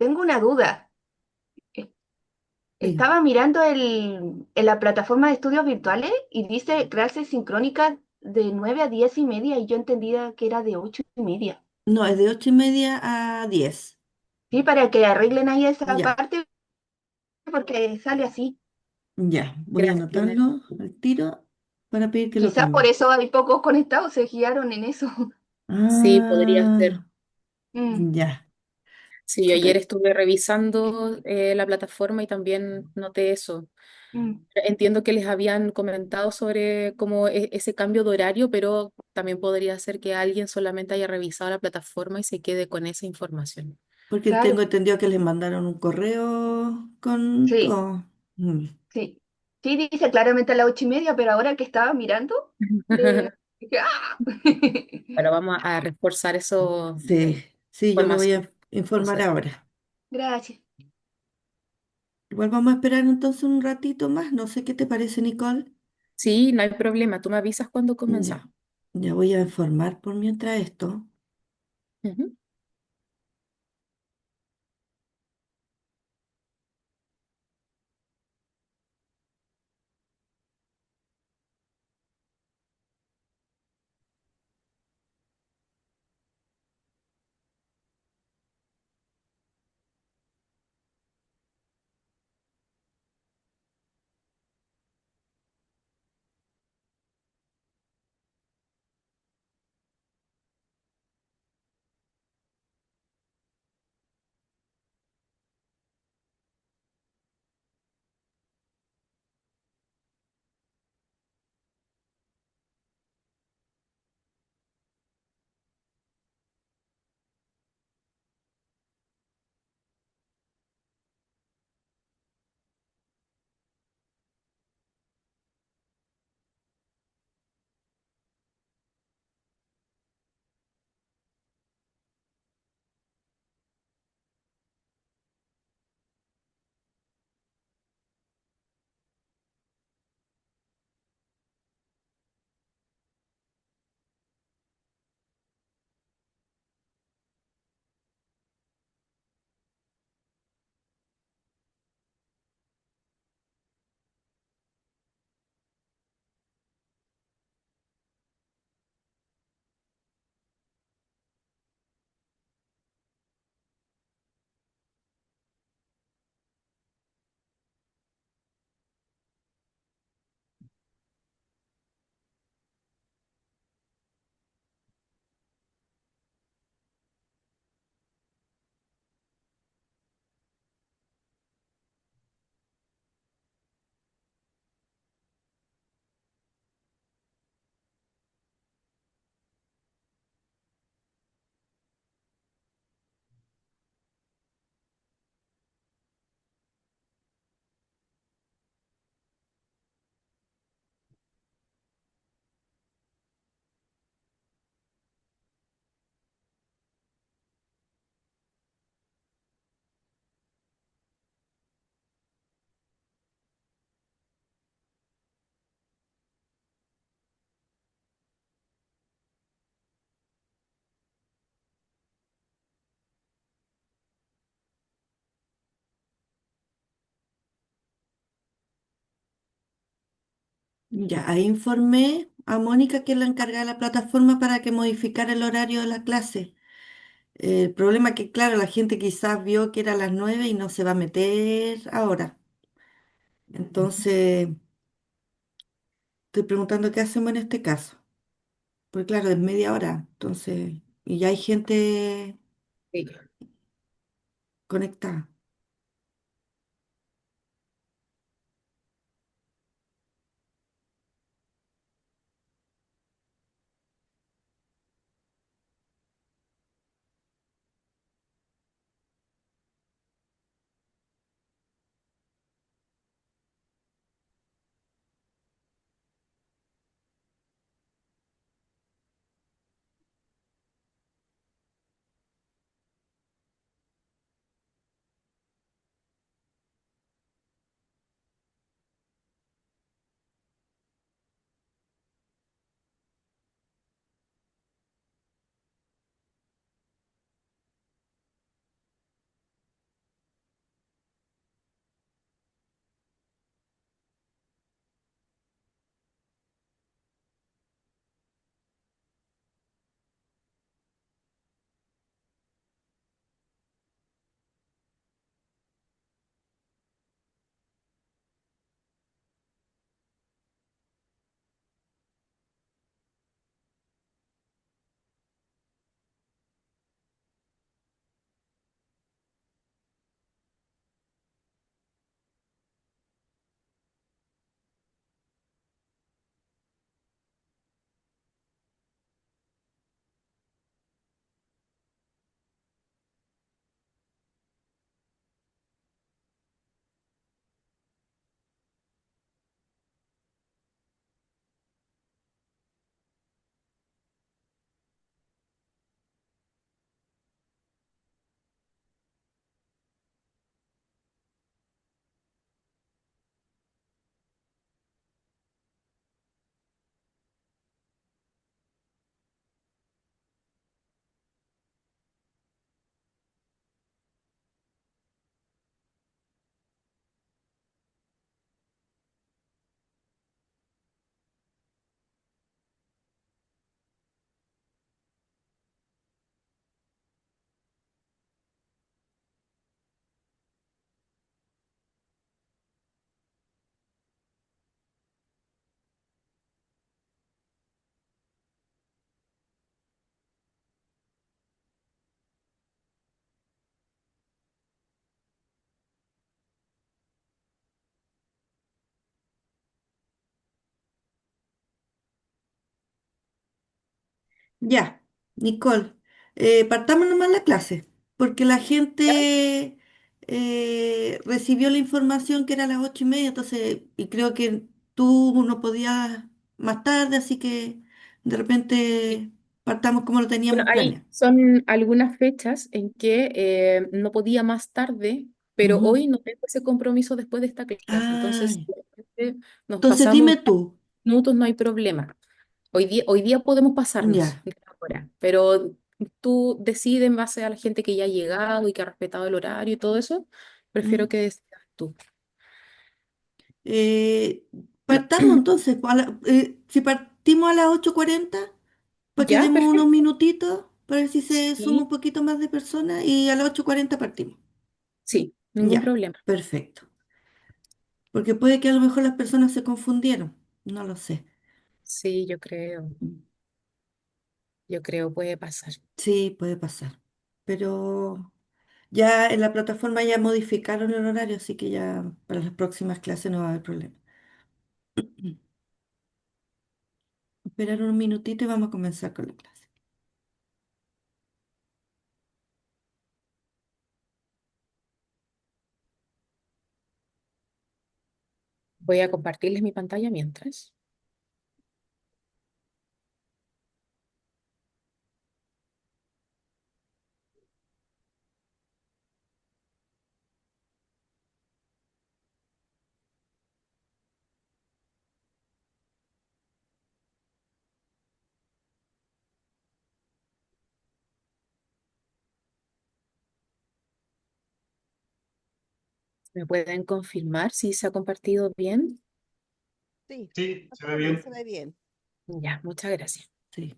tengo una duda. E- Diga. Estaba mirando en la plataforma de estudios virtuales y dice clases sincrónicas de 9 a 10 y media y yo entendía que era de 8 y media. No, es de 8:30 a 10. Sí, para que arreglen ahí esa Ya, parte porque sale así. ya. Voy a Gracias, Nat. anotarlo al tiro para pedir que lo Quizás por cambie. eso hay pocos conectados, se guiaron en eso. Ah, Sí, podría ser. Mm, ya. Sí, yo Chuta. ayer estuve revisando la plataforma y también noté eso. mm, Entiendo que les habían comentado sobre como ese cambio de horario, pero también podría ser que alguien solamente haya revisado la plataforma y se quede con esa información. Porque tengo claro, entendido que les mandaron un correo con sí, todo. Mm. sí. Sí, dice claramente a las 8 y media, pero ahora que estaba mirando, dije, ¡ah! Pero vamos a reforzar eso, Sí, sí, yo le voy información. a informar Entonces, ahora. Gracias. Igual vamos a esperar entonces un ratito más. No sé qué te parece, Nicole. sí, no hay problema. Tú me avisas cuando Ya, comenzamos. ya voy a informar por mientras esto. Ujú. Ya, ahí informé a Mónica, que es la encargada de la plataforma, para que modificara el horario de la clase. El problema es que, claro, la gente quizás vio que era a las 9 y no se va a meter ahora. Entonces, estoy preguntando qué hacemos en este caso. Porque, claro, es media hora, entonces, y ya hay gente Sí. conectada. Ya, Nicole, partamos nomás la clase, porque la ¿Ya? gente recibió la información que era a las 8:30, entonces, y creo que tú no podías más tarde, así que de Sí. repente partamos como lo Bueno, teníamos ahí planeado. son algunas fechas en que no podía más tarde, pero Ujú. hoy no tengo ese compromiso después de esta clase. Entonces, Ay, si de repente nos entonces pasamos dime tú, minutos, no hay problema. Hoy día podemos pasarnos ya. de la hora, pero tú decides en base a la gente que ya ha llegado y que ha respetado el horario y todo eso. Prefiero ¿Mm? que decidas tú. Eh, Partamos entonces, si partimos a las 8:40. Para que Ya, demos unos perfecto. minutitos para ver si se suma un Sí, poquito más de personas y a las 8:40 partimos. sí, ningún Ya, problema. perfecto. Porque puede que a lo mejor las personas se confundieron. No lo sé. Sí, Mm. yo creo puede pasar. Sí, puede pasar. Pero ya en la plataforma ya modificaron el horario, así que ya para las próximas clases no va a haber problema. Esperar un minutito y vamos a comenzar con la clase. Voy a compartirles mi pantalla mientras. ¿Me pueden confirmar si se ha compartido bien? Sí, Sí, está se ve todo bien, se bien. ve bien. Ya, muchas gracias. Sí.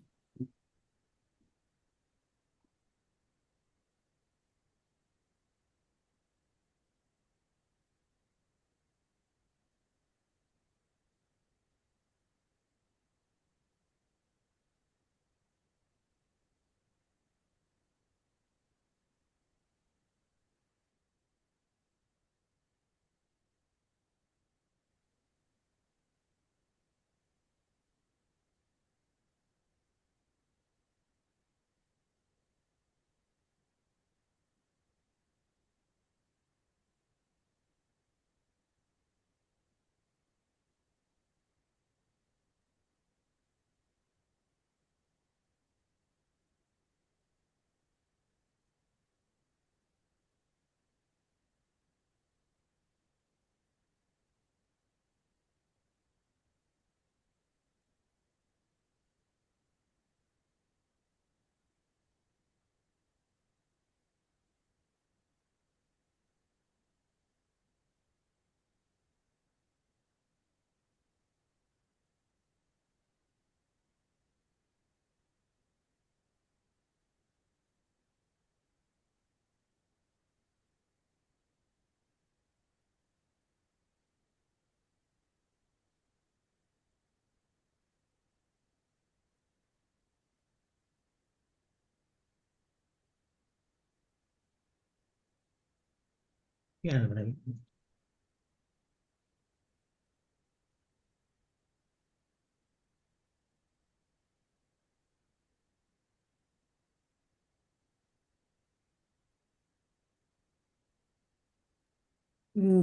Bien, Brian.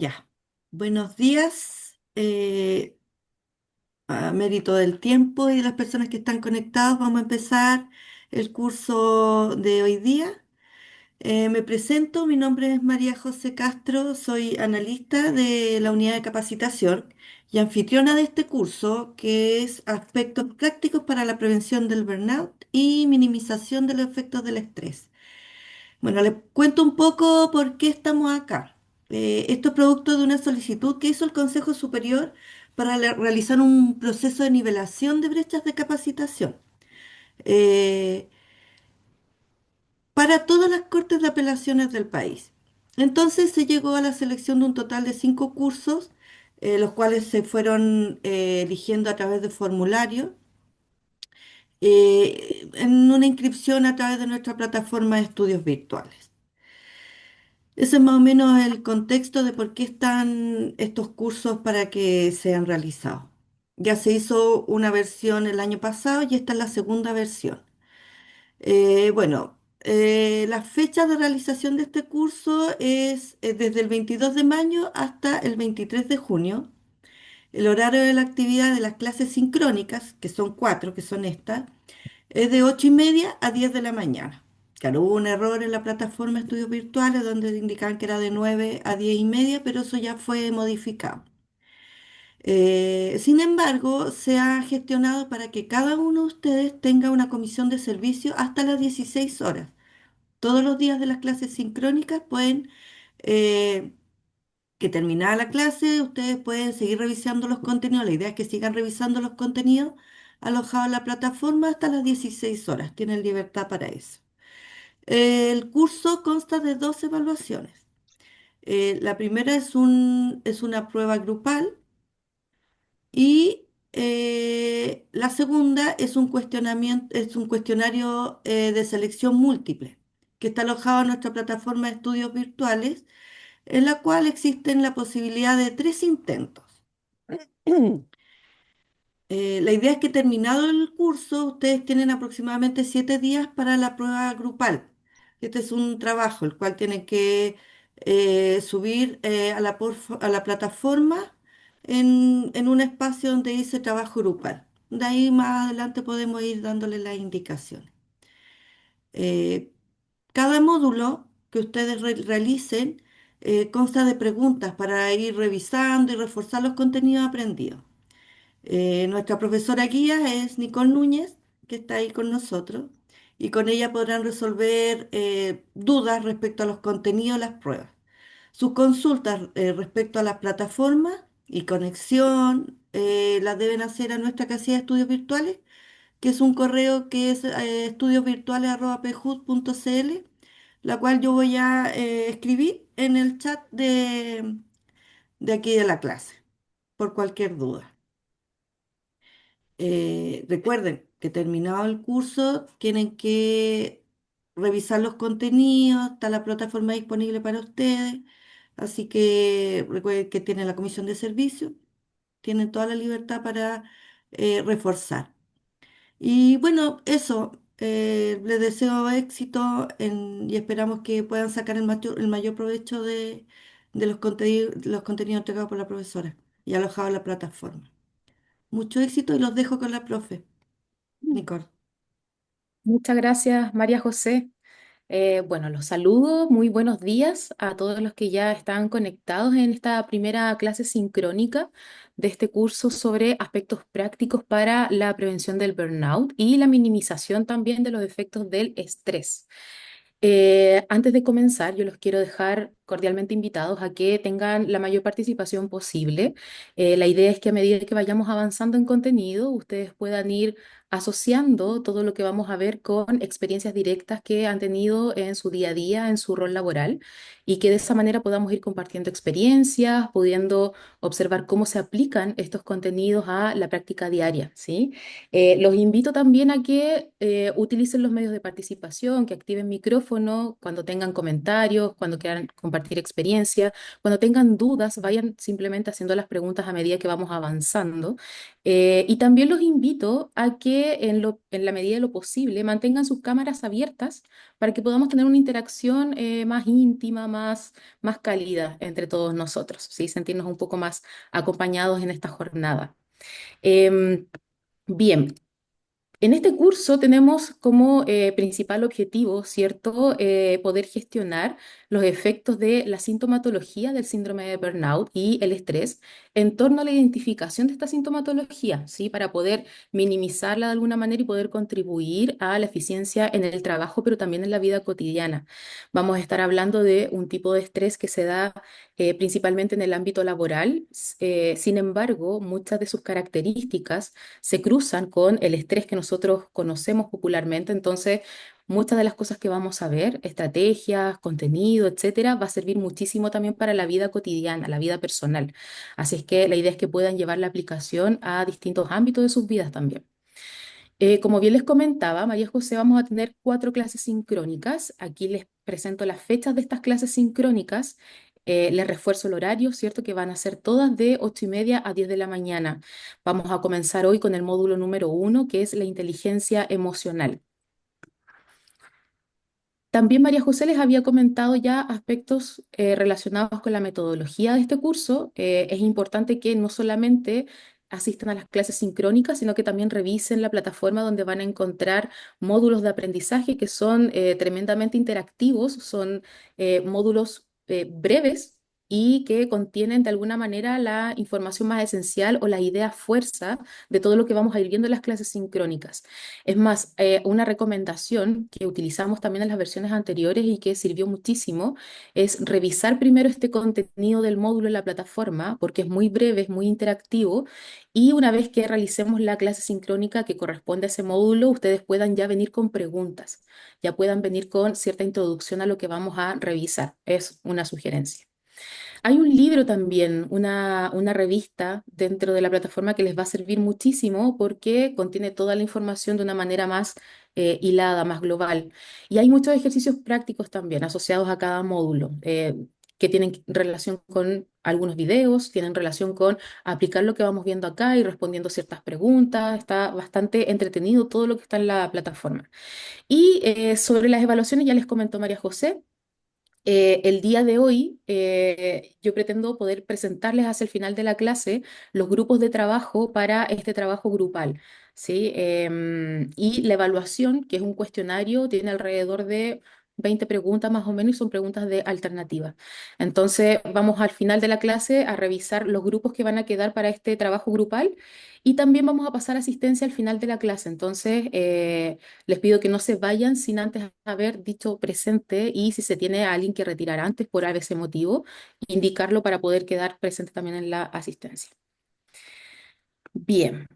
Ya. Buenos días. A mérito del tiempo y de las personas que están conectadas, vamos a empezar el curso de hoy día. Me presento, mi nombre es María José Castro, soy analista de la unidad de capacitación y anfitriona de este curso, que es Aspectos prácticos para la prevención del burnout y minimización de los efectos del estrés. Bueno, les cuento un poco por qué estamos acá. Esto es producto de una solicitud que hizo el Consejo Superior para realizar un proceso de nivelación de brechas de capacitación eh, para todas las cortes de apelaciones del país. Entonces se llegó a la selección de un total de 5 cursos, los cuales se fueron eligiendo a través de formularios en una inscripción a través de nuestra plataforma de estudios virtuales. Ese es más o menos el contexto de por qué están estos cursos para que sean realizados. Ya se hizo una versión el año pasado y esta es la segunda versión. Bueno, la fecha de realización de este curso es desde el 22 de mayo hasta el 23 de junio. El horario de la actividad de las clases sincrónicas, que son cuatro, que son estas, es de 8:30 a 10 de la mañana. Claro, hubo un error en la plataforma de estudios virtuales donde indicaban que era de 9 a 10:30, pero eso ya fue modificado. Sin embargo, se ha gestionado para que cada uno de ustedes tenga una comisión de servicio hasta las 16 horas. Todos los días de las clases sincrónicas pueden, eh, que terminada la clase, ustedes pueden seguir revisando los contenidos. La idea es que sigan revisando los contenidos alojados en la plataforma hasta las 16 horas. Tienen libertad para eso. El curso consta de dos evaluaciones. La primera es una prueba grupal y la segunda es un cuestionario de selección múltiple que está alojado en nuestra plataforma de estudios virtuales, en la cual existen la posibilidad de tres intentos. La idea es que terminado el curso, ustedes tienen aproximadamente 7 días para la prueba grupal. Este es un trabajo el cual tienen que subir a la plataforma en un espacio donde dice trabajo grupal. De ahí más adelante podemos ir dándole las indicaciones. Eh, Cada módulo que ustedes realicen consta de preguntas para ir revisando y reforzar los contenidos aprendidos. Nuestra profesora guía es Nicole Núñez, que está ahí con nosotros, y con ella podrán resolver dudas respecto a los contenidos de las pruebas. Sus consultas respecto a las plataformas y conexión las deben hacer a nuestra casilla de estudios virtuales, que es un correo que es estudiosvirtuales@pjud.cl, la cual yo voy a escribir en el chat de aquí de la clase, por cualquier duda. Recuerden que terminado el curso tienen que revisar los contenidos, está la plataforma disponible para ustedes, así que recuerden que tienen la comisión de servicio, tienen toda la libertad para reforzar. Y bueno, eso, les deseo éxito y esperamos que puedan sacar el mayor provecho de los contenidos entregados por la profesora y alojados en la plataforma. Mucho éxito y los dejo con la profe, Nicole. Muchas gracias, María José. Bueno, los saludo, muy buenos días a todos los que ya están conectados en esta primera clase sincrónica de este curso sobre aspectos prácticos para la prevención del burnout y la minimización también de los efectos del estrés. Antes de comenzar, yo los quiero dejar cordialmente invitados a que tengan la mayor participación posible. La idea es que a medida que vayamos avanzando en contenido, ustedes puedan ir asociando todo lo que vamos a ver con experiencias directas que han tenido en su día a día, en su rol laboral, y que de esa manera podamos ir compartiendo experiencias, pudiendo observar cómo se aplican estos contenidos a la práctica diaria, ¿sí? Los invito también a que utilicen los medios de participación, que activen micrófono cuando tengan comentarios, cuando quieran compartir experiencia, cuando tengan dudas, vayan simplemente haciendo las preguntas a medida que vamos avanzando. Y también los invito a que en la medida de lo posible mantengan sus cámaras abiertas para que podamos tener una interacción más íntima, más cálida entre todos nosotros, ¿sí? Sentirnos un poco más acompañados en esta jornada. Em, Bien, en este curso tenemos como principal objetivo, ¿cierto?, poder gestionar los efectos de la sintomatología del síndrome de burnout y el estrés en torno a la identificación de esta sintomatología, ¿sí?, para poder minimizarla de alguna manera y poder contribuir a la eficiencia en el trabajo, pero también en la vida cotidiana. Vamos a estar hablando de un tipo de estrés que se da principalmente en el ámbito laboral. Sin embargo, muchas de sus características se cruzan con el estrés que nosotros conocemos popularmente. Entonces, muchas de las cosas que vamos a ver, estrategias, contenido, etcétera, va a servir muchísimo también para la vida cotidiana, la vida personal. Así es que la idea es que puedan llevar la aplicación a distintos ámbitos de sus vidas también. Como bien les comentaba, María José, vamos a tener 4 clases sincrónicas. Aquí les presento las fechas de estas clases sincrónicas. Les refuerzo el horario, ¿cierto? Que van a ser todas de 8:30 a 10 de la mañana. Vamos a comenzar hoy con el módulo número 1, que es la inteligencia emocional. También María José les había comentado ya aspectos relacionados con la metodología de este curso. Es importante que no solamente asistan a las clases sincrónicas, sino que también revisen la plataforma donde van a encontrar módulos de aprendizaje que son tremendamente interactivos, son módulos breves y que contienen de alguna manera la información más esencial o la idea fuerza de todo lo que vamos a ir viendo en las clases sincrónicas. Es más, una recomendación que utilizamos también en las versiones anteriores y que sirvió muchísimo es revisar primero este contenido del módulo en la plataforma, porque es muy breve, es muy interactivo, y una vez que realicemos la clase sincrónica que corresponde a ese módulo, ustedes puedan ya venir con preguntas, ya puedan venir con cierta introducción a lo que vamos a revisar. Es una sugerencia. Hay un libro también, una revista dentro de la plataforma que les va a servir muchísimo porque contiene toda la información de una manera más hilada, más global. Y hay muchos ejercicios prácticos también asociados a cada módulo, que tienen relación con algunos videos, tienen relación con aplicar lo que vamos viendo acá y respondiendo ciertas preguntas. Está bastante entretenido todo lo que está en la plataforma. Y sobre las evaluaciones ya les comentó María José. El día de hoy yo pretendo poder presentarles hacia el final de la clase los grupos de trabajo para este trabajo grupal, ¿sí? Y la evaluación, que es un cuestionario, tiene alrededor de 20 preguntas más o menos y son preguntas de alternativa. Entonces vamos al final de la clase a revisar los grupos que van a quedar para este trabajo grupal y también vamos a pasar asistencia al final de la clase. Entonces, les pido que no se vayan sin antes haber dicho presente y si se tiene a alguien que retirar antes por ese motivo, indicarlo para poder quedar presente también en la asistencia. Bien,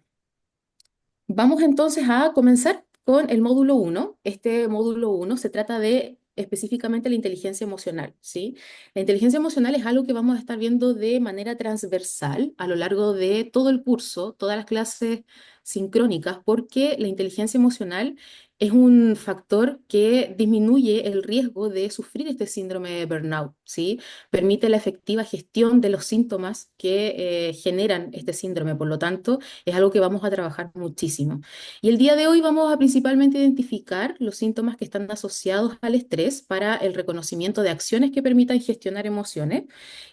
vamos entonces a comenzar con el módulo uno. Este módulo uno se trata de específicamente la inteligencia emocional, ¿sí? La inteligencia emocional es algo que vamos a estar viendo de manera transversal a lo largo de todo el curso, todas las clases sincrónicas, porque la inteligencia emocional es un factor que disminuye el riesgo de sufrir este síndrome de burnout, ¿sí? Permite la efectiva gestión de los síntomas que generan este síndrome, por lo tanto, es algo que vamos a trabajar muchísimo. Y el día de hoy vamos a principalmente identificar los síntomas que están asociados al estrés para el reconocimiento de acciones que permitan gestionar emociones.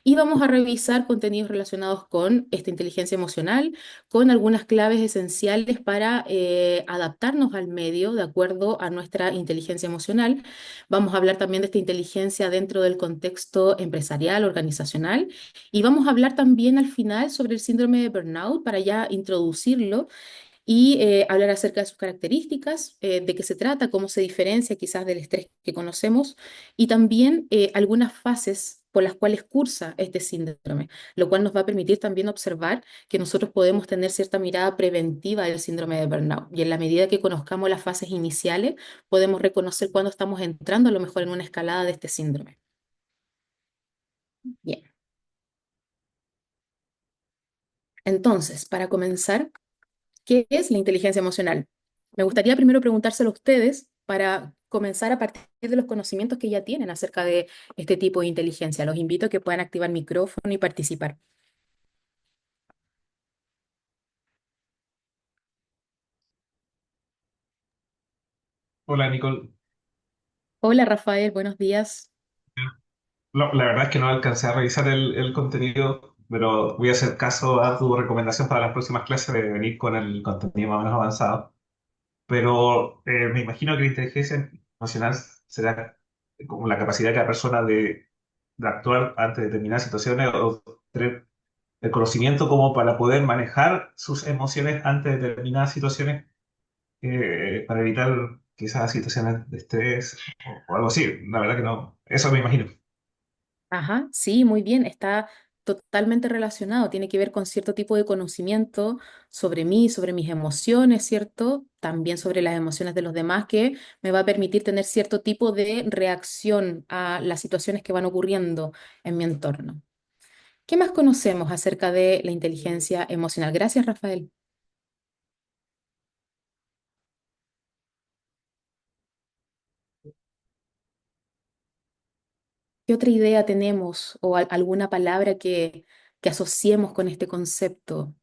Y vamos a revisar contenidos relacionados con esta inteligencia emocional, con algunas claves esenciales para adaptarnos al medio de acuerdo a nuestra inteligencia emocional. Vamos a hablar también de esta inteligencia dentro del contexto empresarial, organizacional. Y vamos a hablar también al final sobre el síndrome de burnout para ya introducirlo y hablar acerca de sus características, de qué se trata, cómo se diferencia quizás del estrés que conocemos y también algunas fases por las cuales cursa este síndrome, lo cual nos va a permitir también observar que nosotros podemos tener cierta mirada preventiva del síndrome de burnout. Y en la medida que conozcamos las fases iniciales, podemos reconocer cuándo estamos entrando a lo mejor en una escalada de este síndrome. Bien, entonces, para comenzar, ¿qué es la inteligencia emocional? Me gustaría primero preguntárselo a ustedes para comenzar a partir de los conocimientos que ya tienen acerca de este tipo de inteligencia. Los invito a que puedan activar micrófono y participar. Hola Nicole. Hola Rafael, buenos días. La verdad es que no alcancé a revisar el contenido, pero voy a hacer caso a tu recomendación para las próximas clases de venir con el contenido más o menos avanzado. Pero me imagino que la inteligencia emocional será como la capacidad de cada persona de actuar ante determinadas situaciones o tener el conocimiento como para poder manejar sus emociones ante determinadas situaciones para evitar quizás situaciones de estrés o algo así. La verdad que no, eso me imagino. Ajá, sí, muy bien, está totalmente relacionado, tiene que ver con cierto tipo de conocimiento sobre mí, sobre mis emociones, ¿cierto? También sobre las emociones de los demás que me va a permitir tener cierto tipo de reacción a las situaciones que van ocurriendo en mi entorno. ¿Qué más conocemos acerca de la inteligencia emocional? Gracias, Rafael. ¿Qué otra idea tenemos o alguna palabra que asociemos con este concepto?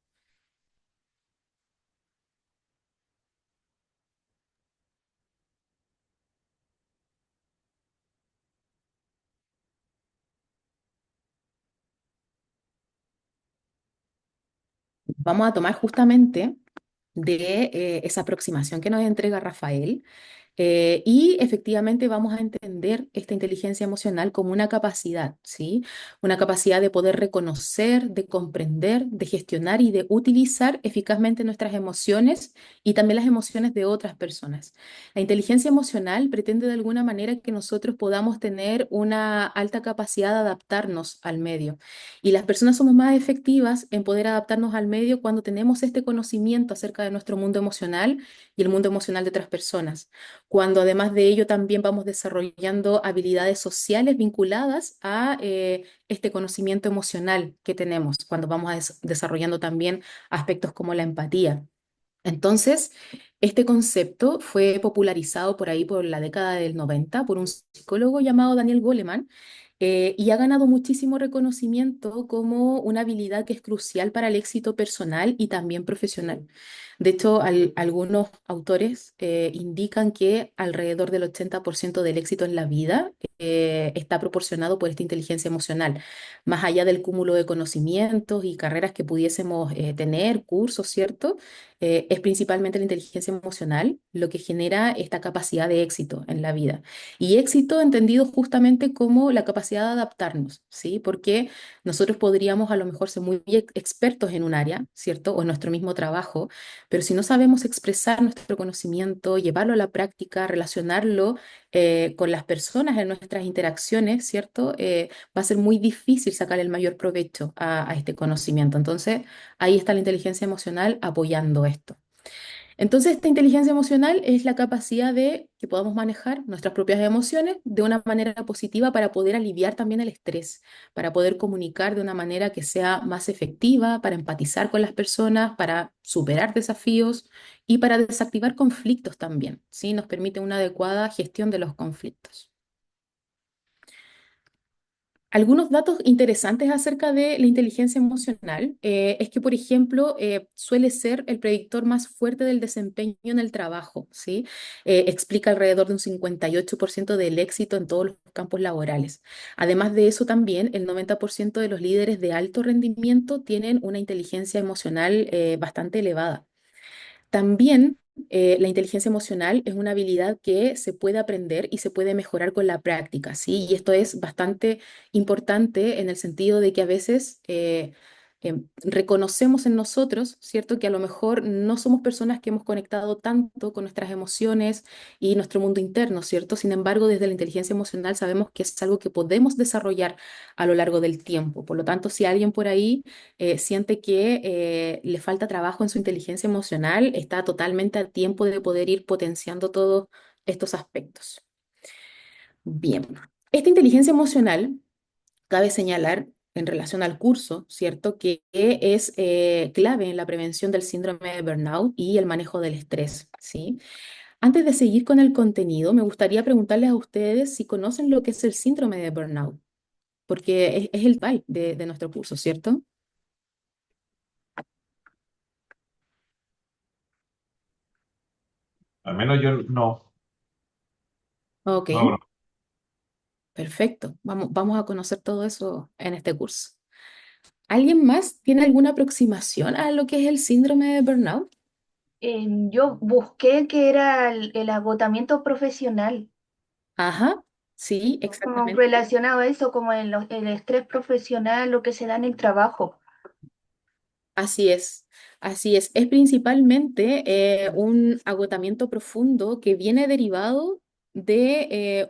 vamos a tomar justamente de esa aproximación que nos entrega Rafael. Y efectivamente vamos a entender esta inteligencia emocional como una capacidad, ¿sí? Una capacidad de poder reconocer, de comprender, de gestionar y de utilizar eficazmente nuestras emociones y también las emociones de otras personas. La inteligencia emocional pretende de alguna manera que nosotros podamos tener una alta capacidad de adaptarnos al medio. Y las personas somos más efectivas en poder adaptarnos al medio cuando tenemos este conocimiento acerca de nuestro mundo emocional y el mundo emocional de otras personas, cuando además de ello también vamos desarrollando habilidades sociales vinculadas a este conocimiento emocional que tenemos, cuando vamos desarrollando también aspectos como la empatía. Entonces, este concepto fue popularizado por ahí por la década del 90 por un psicólogo llamado Daniel Goleman, y ha ganado muchísimo reconocimiento como una habilidad que es crucial para el éxito personal y también profesional. De hecho, algunos autores indican que alrededor del 80% del éxito en la vida está proporcionado por esta inteligencia emocional, más allá del cúmulo de conocimientos y carreras que pudiésemos tener, cursos, ¿cierto? Es principalmente la inteligencia emocional lo que genera esta capacidad de éxito en la vida. Y éxito entendido justamente como la capacidad de adaptarnos, ¿sí? Porque nosotros podríamos a lo mejor ser muy expertos en un área, ¿cierto? O en nuestro mismo trabajo, pero si no sabemos expresar nuestro conocimiento, llevarlo a la práctica, relacionarlo con las personas en nuestras interacciones, ¿cierto? Va a ser muy difícil sacar el mayor provecho a este conocimiento. Entonces, ahí está la inteligencia emocional apoyando esto. Entonces, esta inteligencia emocional es la capacidad de que podamos manejar nuestras propias emociones de una manera positiva para poder aliviar también el estrés, para poder comunicar de una manera que sea más efectiva, para empatizar con las personas, para superar desafíos y para desactivar conflictos también, ¿sí? Nos permite una adecuada gestión de los conflictos. Algunos datos interesantes acerca de la inteligencia emocional es que, por ejemplo, suele ser el predictor más fuerte del desempeño en el trabajo, ¿sí? Explica alrededor de un 58% del éxito en todos los campos laborales. Además de eso, también el 90% de los líderes de alto rendimiento tienen una inteligencia emocional bastante elevada. También la inteligencia emocional es una habilidad que se puede aprender y se puede mejorar con la práctica, ¿sí? Y esto es bastante importante en el sentido de que a veces reconocemos en nosotros, ¿cierto? Que a lo mejor no somos personas que hemos conectado tanto con nuestras emociones y nuestro mundo interno, ¿cierto? Sin embargo, desde la inteligencia emocional sabemos que es algo que podemos desarrollar a lo largo del tiempo. Por lo tanto, si alguien por ahí siente que le falta trabajo en su inteligencia emocional, está totalmente a tiempo de poder ir potenciando todos estos aspectos. Bien, esta inteligencia emocional, cabe señalar en relación al curso, ¿cierto? Que es clave en la prevención del síndrome de burnout y el manejo del estrés, ¿sí? Antes de seguir con el contenido, me gustaría preguntarles a ustedes si conocen lo que es el síndrome de burnout, porque es el tal de nuestro curso, ¿cierto? Al menos yo no, Ok. no, Perfecto, vamos a conocer todo eso en este curso. ¿Alguien más tiene alguna aproximación a lo que es el síndrome de burnout? Yo busqué que era el agotamiento profesional, Ajá, sí, como exactamente. relacionado a eso, como el estrés profesional, lo que se da en el trabajo. Así es, así es. Es principalmente un agotamiento profundo que viene derivado de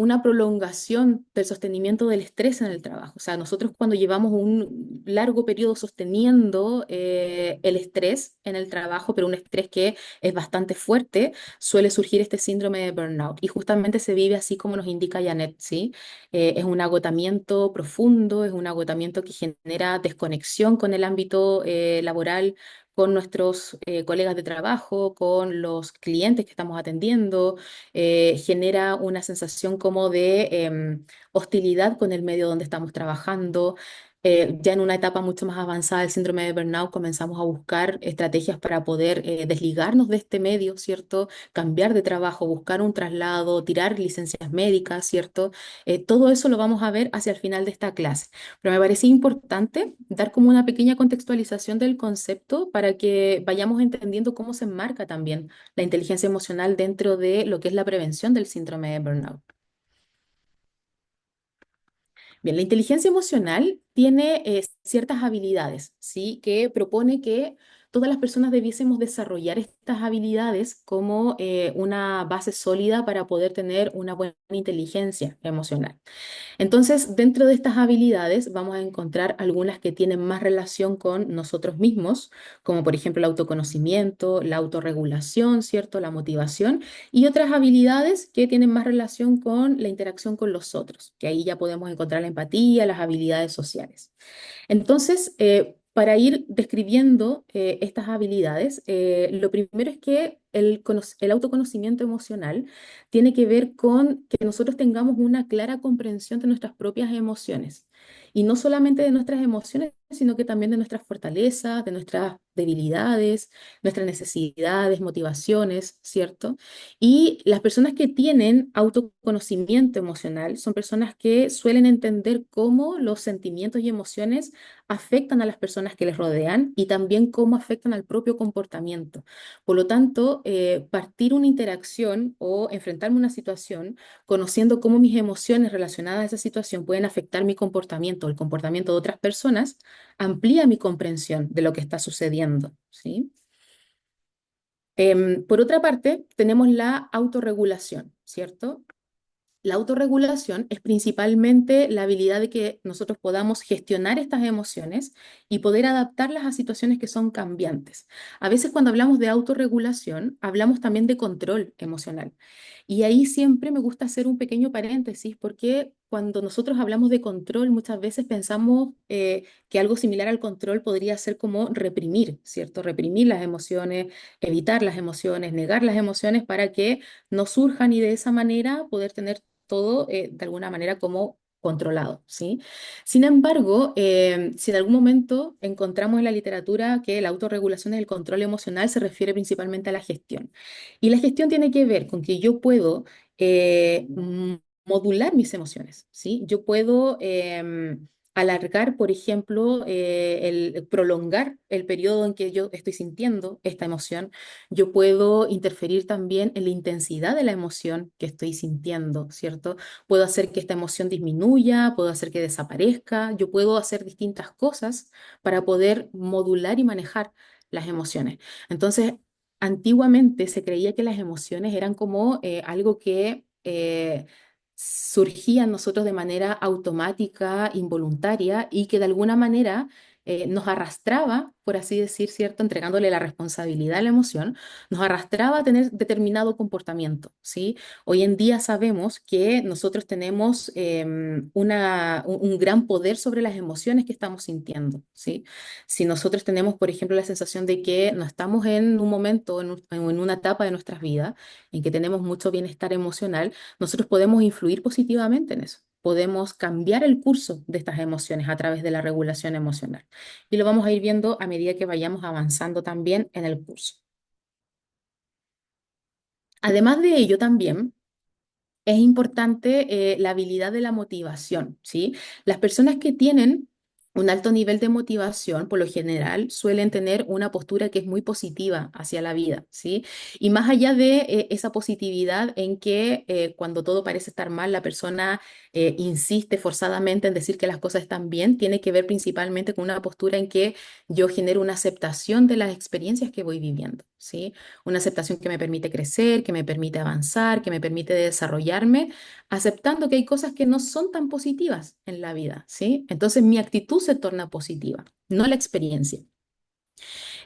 una prolongación del sostenimiento del estrés en el trabajo. O sea, nosotros cuando llevamos un largo periodo sosteniendo el estrés en el trabajo, pero un estrés que es bastante fuerte, suele surgir este síndrome de burnout. Y justamente se vive así como nos indica Janet, ¿sí? Es un agotamiento profundo, es un agotamiento que genera desconexión con el ámbito laboral, con nuestros colegas de trabajo, con los clientes que estamos atendiendo, genera una sensación como de hostilidad con el medio donde estamos trabajando, Ya en una etapa mucho más avanzada del síndrome de burnout comenzamos a buscar estrategias para poder desligarnos de este medio, ¿cierto? Cambiar de trabajo, buscar un traslado, tirar licencias médicas, ¿cierto? Todo eso lo vamos a ver hacia el final de esta clase. Pero me parecía importante dar como una pequeña contextualización del concepto para que vayamos entendiendo cómo se enmarca también la inteligencia emocional dentro de lo que es la prevención del síndrome de burnout. Bien, la inteligencia emocional tiene ciertas habilidades, ¿sí? Que propone que todas las personas debiésemos desarrollar estas habilidades como una base sólida para poder tener una buena inteligencia emocional. Entonces, dentro de estas habilidades vamos a encontrar algunas que tienen más relación con nosotros mismos, como por ejemplo el autoconocimiento, la autorregulación, ¿cierto? La motivación, y otras habilidades que tienen más relación con la interacción con los otros, que ahí ya podemos encontrar la empatía, las habilidades sociales. Entonces, para ir describiendo estas habilidades, lo primero es que el autoconocimiento emocional tiene que ver con que nosotros tengamos una clara comprensión de nuestras propias emociones. Y no solamente de nuestras emociones, sino que también de nuestras fortalezas, de nuestras debilidades, nuestras necesidades, motivaciones, ¿cierto? Y las personas que tienen autoconocimiento emocional son personas que suelen entender cómo los sentimientos y emociones afectan a las personas que les rodean y también cómo afectan al propio comportamiento. Por lo tanto, partir una interacción o enfrentarme a una situación conociendo cómo mis emociones relacionadas a esa situación pueden afectar mi comportamiento o el comportamiento de otras personas, amplía mi comprensión de lo que está sucediendo, ¿sí? Por otra parte, tenemos la autorregulación, ¿cierto? La autorregulación es principalmente la habilidad de que nosotros podamos gestionar estas emociones y poder adaptarlas a situaciones que son cambiantes. A veces cuando hablamos de autorregulación, hablamos también de control emocional. Y ahí siempre me gusta hacer un pequeño paréntesis porque cuando nosotros hablamos de control, muchas veces pensamos que algo similar al control podría ser como reprimir, ¿cierto? Reprimir las emociones, evitar las emociones, negar las emociones para que no surjan y de esa manera poder tener todo de alguna manera como controlado, ¿sí? Sin embargo, si en algún momento encontramos en la literatura que la autorregulación del control emocional se refiere principalmente a la gestión. Y la gestión tiene que ver con que yo puedo modular mis emociones, ¿sí? Yo puedo alargar, por ejemplo, prolongar el periodo en que yo estoy sintiendo esta emoción. Yo puedo interferir también en la intensidad de la emoción que estoy sintiendo, ¿cierto? Puedo hacer que esta emoción disminuya, puedo hacer que desaparezca, yo puedo hacer distintas cosas para poder modular y manejar las emociones. Entonces, antiguamente se creía que las emociones eran como algo que surgía en nosotros de manera automática, involuntaria y que de alguna manera nos arrastraba, por así decir, ¿cierto? Entregándole la responsabilidad a la emoción, nos arrastraba a tener determinado comportamiento, ¿sí? Hoy en día sabemos que nosotros tenemos un gran poder sobre las emociones que estamos sintiendo, ¿sí? Si nosotros tenemos, por ejemplo, la sensación de que no estamos en un momento, en una etapa de nuestras vidas en que tenemos mucho bienestar emocional, nosotros podemos influir positivamente en eso. Podemos cambiar el curso de estas emociones a través de la regulación emocional. Y lo vamos a ir viendo a medida que vayamos avanzando también en el curso. Además de ello, también es importante la habilidad de la motivación, ¿sí? Las personas que tienen un alto nivel de motivación, por lo general, suelen tener una postura que es muy positiva hacia la vida, ¿sí? Y más allá de esa positividad en que cuando todo parece estar mal, la persona insiste forzadamente en decir que las cosas están bien, tiene que ver principalmente con una postura en que yo genero una aceptación de las experiencias que voy viviendo, ¿sí? Una aceptación que me permite crecer, que me permite avanzar, que me permite desarrollarme, aceptando que hay cosas que no son tan positivas en la vida, ¿sí? Entonces mi actitud se torna positiva, no la experiencia.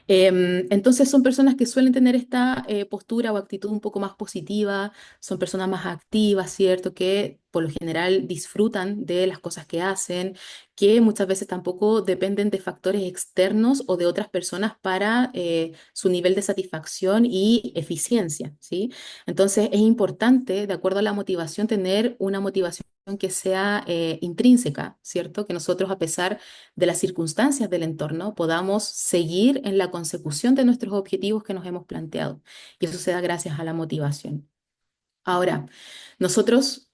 Entonces son personas que suelen tener esta postura o actitud un poco más positiva, son personas más activas, ¿cierto? Que por lo general disfrutan de las cosas que hacen, que muchas veces tampoco dependen de factores externos o de otras personas para su nivel de satisfacción y eficiencia, ¿sí? Entonces es importante, de acuerdo a la motivación, tener una motivación que sea intrínseca, ¿cierto? Que nosotros, a pesar de las circunstancias del entorno, podamos seguir en la consecución de nuestros objetivos que nos hemos planteado. Y eso se da gracias a la motivación. Ahora, nosotros,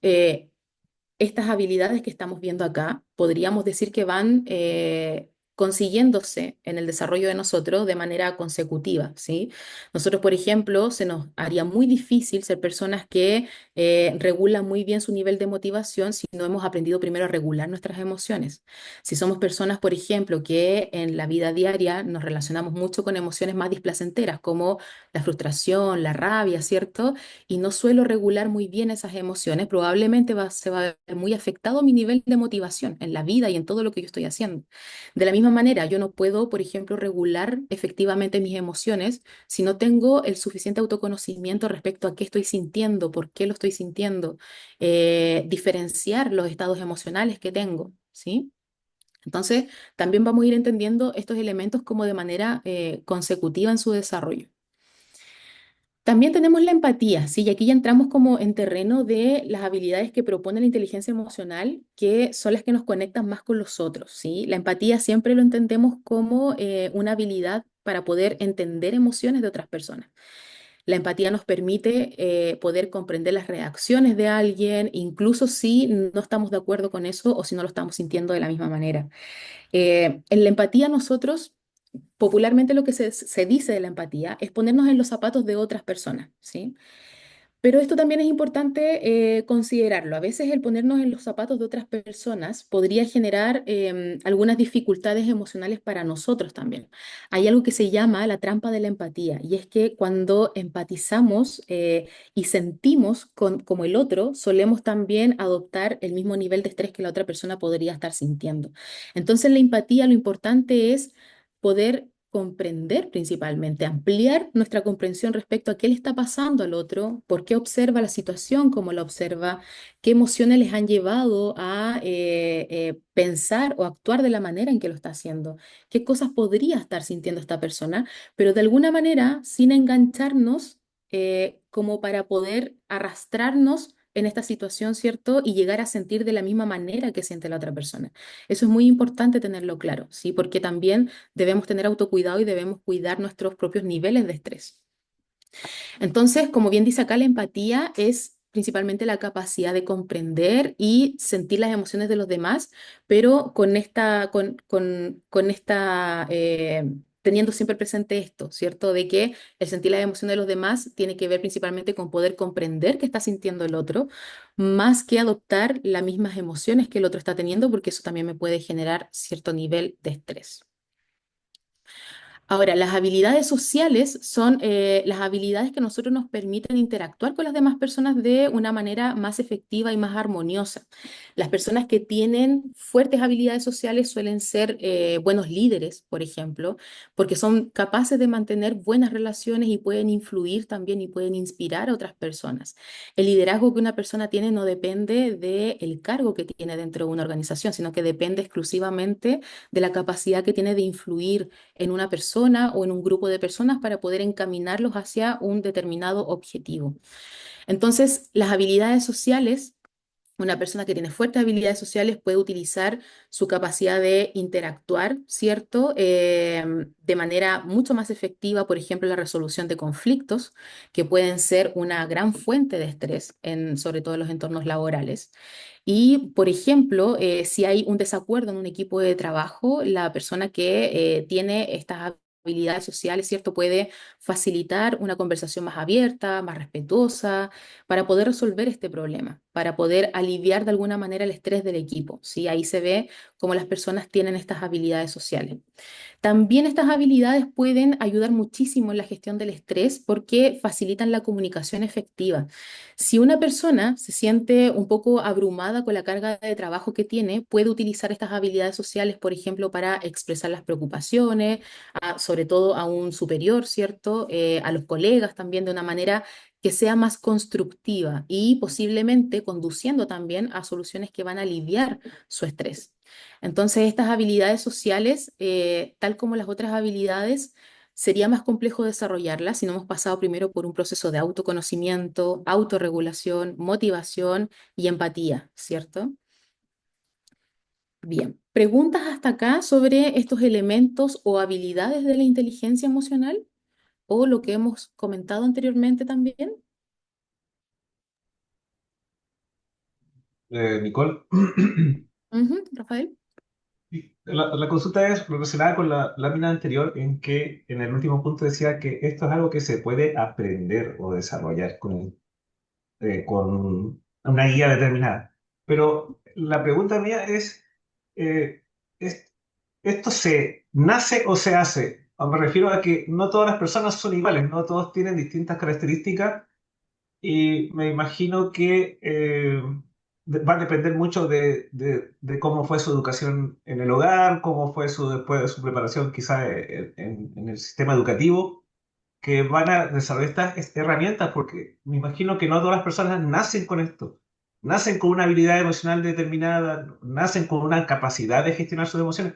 estas habilidades que estamos viendo acá, podríamos decir que van consiguiéndose en el desarrollo de nosotros de manera consecutiva, ¿sí? Nosotros, por ejemplo, se nos haría muy difícil ser personas que regulan muy bien su nivel de motivación si no hemos aprendido primero a regular nuestras emociones. Si somos personas, por ejemplo, que en la vida diaria nos relacionamos mucho con emociones más displacenteras, como la frustración, la rabia, ¿cierto? Y no suelo regular muy bien esas emociones, probablemente se va a ver muy afectado mi nivel de motivación en la vida y en todo lo que yo estoy haciendo. De la misma manera, yo no puedo, por ejemplo, regular efectivamente mis emociones si no tengo el suficiente autoconocimiento respecto a qué estoy sintiendo, por qué lo estoy sintiendo, diferenciar los estados emocionales que tengo, ¿sí? Entonces, también vamos a ir entendiendo estos elementos como de manera consecutiva en su desarrollo. También tenemos la empatía, ¿sí? Y aquí ya entramos como en terreno de las habilidades que propone la inteligencia emocional, que son las que nos conectan más con los otros, ¿sí? La empatía siempre lo entendemos como una habilidad para poder entender emociones de otras personas. La empatía nos permite poder comprender las reacciones de alguien, incluso si no estamos de acuerdo con eso o si no lo estamos sintiendo de la misma manera. En la empatía nosotros popularmente lo que se dice de la empatía es ponernos en los zapatos de otras personas, ¿sí? Pero esto también es importante considerarlo. A veces el ponernos en los zapatos de otras personas podría generar algunas dificultades emocionales para nosotros también. Hay algo que se llama la trampa de la empatía y es que cuando empatizamos y sentimos como el otro, solemos también adoptar el mismo nivel de estrés que la otra persona podría estar sintiendo. Entonces, la empatía, lo importante es poder comprender principalmente, ampliar nuestra comprensión respecto a qué le está pasando al otro, por qué observa la situación como la observa, qué emociones les han llevado a pensar o actuar de la manera en que lo está haciendo, qué cosas podría estar sintiendo esta persona, pero de alguna manera sin engancharnos como para poder arrastrarnos en esta situación, ¿cierto? Y llegar a sentir de la misma manera que siente la otra persona. Eso es muy importante tenerlo claro, ¿sí? Porque también debemos tener autocuidado y debemos cuidar nuestros propios niveles de estrés. Entonces, como bien dice acá, la empatía es principalmente la capacidad de comprender y sentir las emociones de los demás, pero teniendo siempre presente esto, ¿cierto? De que el sentir las emociones de los demás tiene que ver principalmente con poder comprender qué está sintiendo el otro, más que adoptar las mismas emociones que el otro está teniendo, porque eso también me puede generar cierto nivel de estrés. Ahora, las habilidades sociales son las habilidades que nosotros nos permiten interactuar con las demás personas de una manera más efectiva y más armoniosa. Las personas que tienen fuertes habilidades sociales suelen ser buenos líderes, por ejemplo, porque son capaces de mantener buenas relaciones y pueden influir también y pueden inspirar a otras personas. El liderazgo que una persona tiene no depende del cargo que tiene dentro de una organización, sino que depende exclusivamente de la capacidad que tiene de influir en una persona o en un grupo de personas para poder encaminarlos hacia un determinado objetivo. Entonces, las habilidades sociales, una persona que tiene fuertes habilidades sociales puede utilizar su capacidad de interactuar, ¿cierto? De manera mucho más efectiva, por ejemplo, la resolución de conflictos, que pueden ser una gran fuente de estrés, sobre todo en los entornos laborales. Y, por ejemplo, si hay un desacuerdo en un equipo de trabajo, la persona que tiene estas habilidades sociales, ¿cierto? Puede facilitar una conversación más abierta, más respetuosa, para poder resolver este problema, para poder aliviar de alguna manera el estrés del equipo, ¿sí? Ahí se ve cómo las personas tienen estas habilidades sociales. También estas habilidades pueden ayudar muchísimo en la gestión del estrés porque facilitan la comunicación efectiva. Si una persona se siente un poco abrumada con la carga de trabajo que tiene, puede utilizar estas habilidades sociales, por ejemplo, para expresar las preocupaciones, sobre todo a un superior, ¿cierto? A los colegas también de una manera que sea más constructiva y posiblemente conduciendo también a soluciones que van a aliviar su estrés. Entonces, estas habilidades sociales, tal como las otras habilidades, sería más complejo desarrollarlas si no hemos pasado primero por un proceso de autoconocimiento, autorregulación, motivación y empatía, ¿cierto? Bien, ¿preguntas hasta acá sobre estos elementos o habilidades de la inteligencia emocional o lo que hemos comentado anteriormente también? Nicole. Ujú, Rafael. Sí, la consulta es relacionada con la lámina anterior en que en el último punto decía que esto es algo que se puede aprender o desarrollar con una guía determinada. Pero la pregunta mía eh, ¿es- ¿esto se nace o se hace? Me refiero a que no todas las personas son iguales, no todos tienen distintas características y me imagino que va a depender mucho de cómo fue su educación en el hogar, cómo fue después de su preparación quizá en el sistema educativo, que van a desarrollar estas herramientas, porque me imagino que no todas las personas nacen con esto. Nacen con una habilidad emocional determinada, nacen con una capacidad de gestionar sus emociones.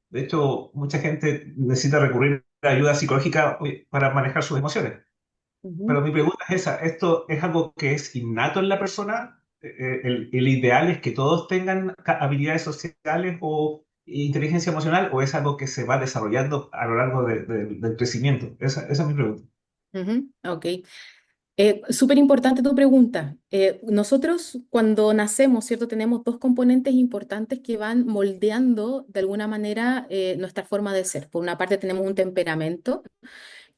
De hecho, mucha gente necesita recurrir a ayuda psicológica para manejar sus emociones. Pero Ujú. mi pregunta es esa, ¿esto es algo que es innato en la persona? ¿El ideal es que todos tengan habilidades sociales o inteligencia emocional o es algo que se va desarrollando a lo largo del crecimiento? Esa es mi pregunta. Ujú, ok. Súper importante tu pregunta. Nosotros cuando nacemos, ¿cierto? Tenemos dos componentes importantes que van moldeando de alguna manera nuestra forma de ser. Por una parte tenemos un temperamento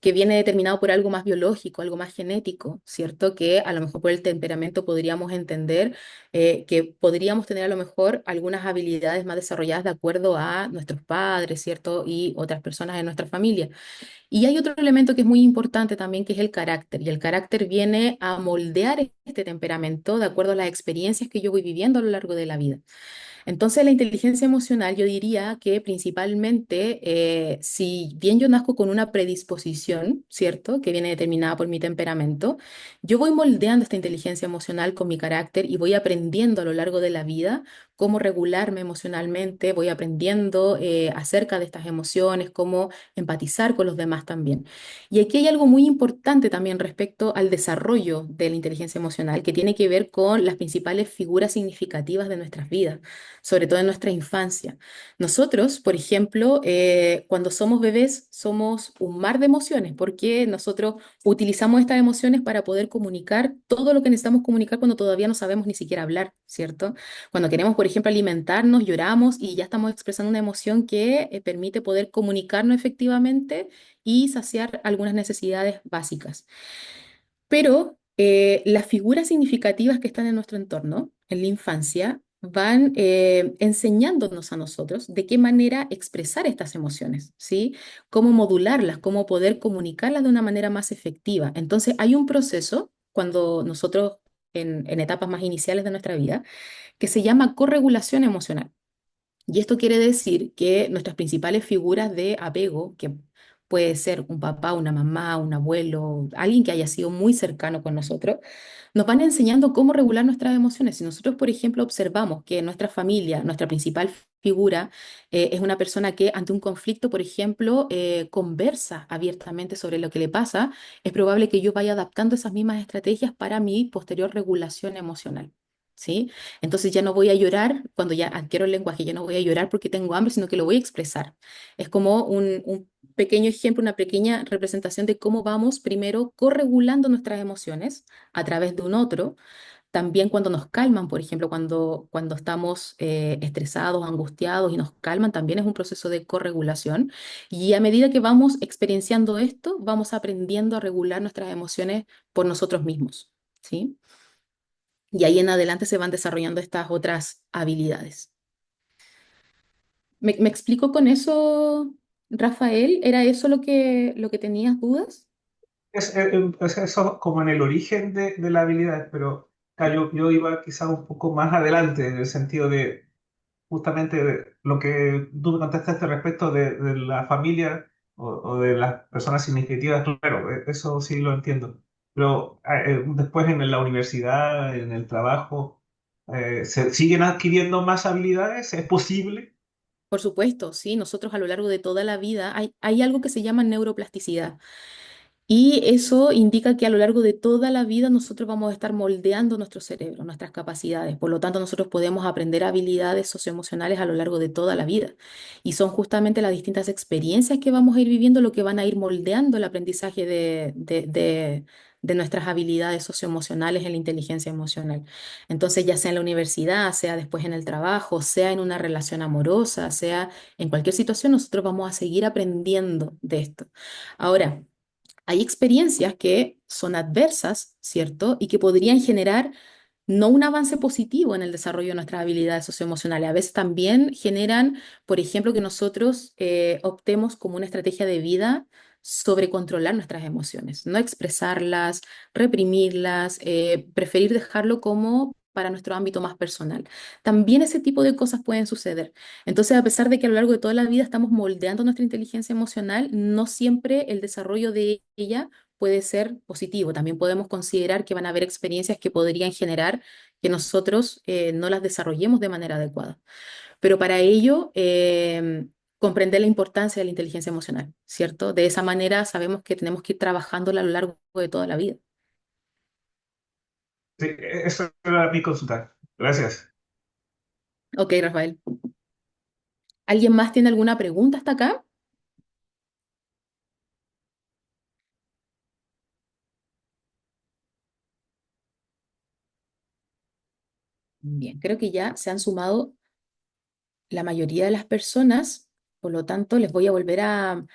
que viene determinado por algo más biológico, algo más genético, ¿cierto? Que a lo mejor por el temperamento podríamos entender que podríamos tener a lo mejor algunas habilidades más desarrolladas de acuerdo a nuestros padres, ¿cierto? Y otras personas de nuestra familia. Y hay otro elemento que es muy importante también, que es el carácter. Y el carácter viene a moldear este temperamento de acuerdo a las experiencias que yo voy viviendo a lo largo de la vida. Entonces, la inteligencia emocional, yo diría que principalmente, si bien yo nazco con una predisposición, ¿cierto? Que viene determinada por mi temperamento, yo voy moldeando esta inteligencia emocional con mi carácter y voy aprendiendo a lo largo de la vida cómo regularme emocionalmente, voy aprendiendo acerca de estas emociones, cómo empatizar con los demás también. Y aquí hay algo muy importante también respecto al desarrollo de la inteligencia emocional, que tiene que ver con las principales figuras significativas de nuestras vidas, sobre todo en nuestra infancia. Nosotros, por ejemplo, cuando somos bebés, somos un mar de emociones, porque nosotros utilizamos estas emociones para poder comunicar todo lo que necesitamos comunicar cuando todavía no sabemos ni siquiera hablar, ¿cierto? Cuando queremos, por ejemplo, alimentarnos, lloramos y ya estamos expresando una emoción que permite poder comunicarnos efectivamente y saciar algunas necesidades básicas. Pero las figuras significativas que están en nuestro entorno, en la infancia, van enseñándonos a nosotros de qué manera expresar estas emociones, ¿sí? Cómo modularlas, cómo poder comunicarlas de una manera más efectiva. Entonces, hay un proceso cuando nosotros, en etapas más iniciales de nuestra vida, que se llama corregulación emocional. Y esto quiere decir que nuestras principales figuras de apego, que puede ser un papá, una mamá, un abuelo, alguien que haya sido muy cercano con nosotros, nos van enseñando cómo regular nuestras emociones. Si nosotros, por ejemplo, observamos que en nuestra familia, nuestra principal figura es una persona que ante un conflicto, por ejemplo, conversa abiertamente sobre lo que le pasa, es probable que yo vaya adaptando esas mismas estrategias para mi posterior regulación emocional. ¿Sí? Entonces ya no voy a llorar cuando ya adquiero el lenguaje, ya no voy a llorar porque tengo hambre, sino que lo voy a expresar. Es como un pequeño ejemplo, una pequeña representación de cómo vamos primero corregulando nuestras emociones a través de un otro. También cuando nos calman, por ejemplo, cuando estamos estresados, angustiados y nos calman, también es un proceso de corregulación. Y a medida que vamos experienciando esto, vamos aprendiendo a regular nuestras emociones por nosotros mismos, ¿sí? Y ahí en adelante se van desarrollando estas otras habilidades. ¿Me explico con eso, Rafael? ¿Era eso lo que tenías dudas? Es eso como en el origen de la habilidad, pero yo iba quizá un poco más adelante en el sentido de justamente lo que tú me contestaste respecto de la familia o de las personas significativas, claro, eso sí lo entiendo. Pero después en la universidad, en el trabajo, ¿se siguen adquiriendo más habilidades? ¿Es posible? Por supuesto, sí, nosotros a lo largo de toda la vida hay algo que se llama neuroplasticidad. Y eso indica que a lo largo de toda la vida nosotros vamos a estar moldeando nuestro cerebro, nuestras capacidades. Por lo tanto, nosotros podemos aprender habilidades socioemocionales a lo largo de toda la vida. Y son justamente las distintas experiencias que vamos a ir viviendo lo que van a ir moldeando el aprendizaje de nuestras habilidades socioemocionales en la inteligencia emocional. Entonces, ya sea en la universidad, sea después en el trabajo, sea en una relación amorosa, sea en cualquier situación, nosotros vamos a seguir aprendiendo de esto. Ahora, hay experiencias que son adversas, ¿cierto? Y que podrían generar no un avance positivo en el desarrollo de nuestras habilidades socioemocionales. A veces también generan, por ejemplo, que nosotros optemos como una estrategia de vida sobre controlar nuestras emociones, no expresarlas, reprimirlas, preferir dejarlo como para nuestro ámbito más personal. También ese tipo de cosas pueden suceder. Entonces, a pesar de que a lo largo de toda la vida estamos moldeando nuestra inteligencia emocional, no siempre el desarrollo de ella puede ser positivo. También podemos considerar que van a haber experiencias que podrían generar que nosotros no las desarrollemos de manera adecuada. Pero para ello, comprender la importancia de la inteligencia emocional, ¿cierto? De esa manera sabemos que tenemos que ir trabajándola a lo largo de toda la vida. Sí, eso era mi consulta. Gracias. Ok, Rafael. ¿Alguien más tiene alguna pregunta hasta acá? Bien, creo que ya se han sumado la mayoría de las personas, por lo tanto, les voy a volver a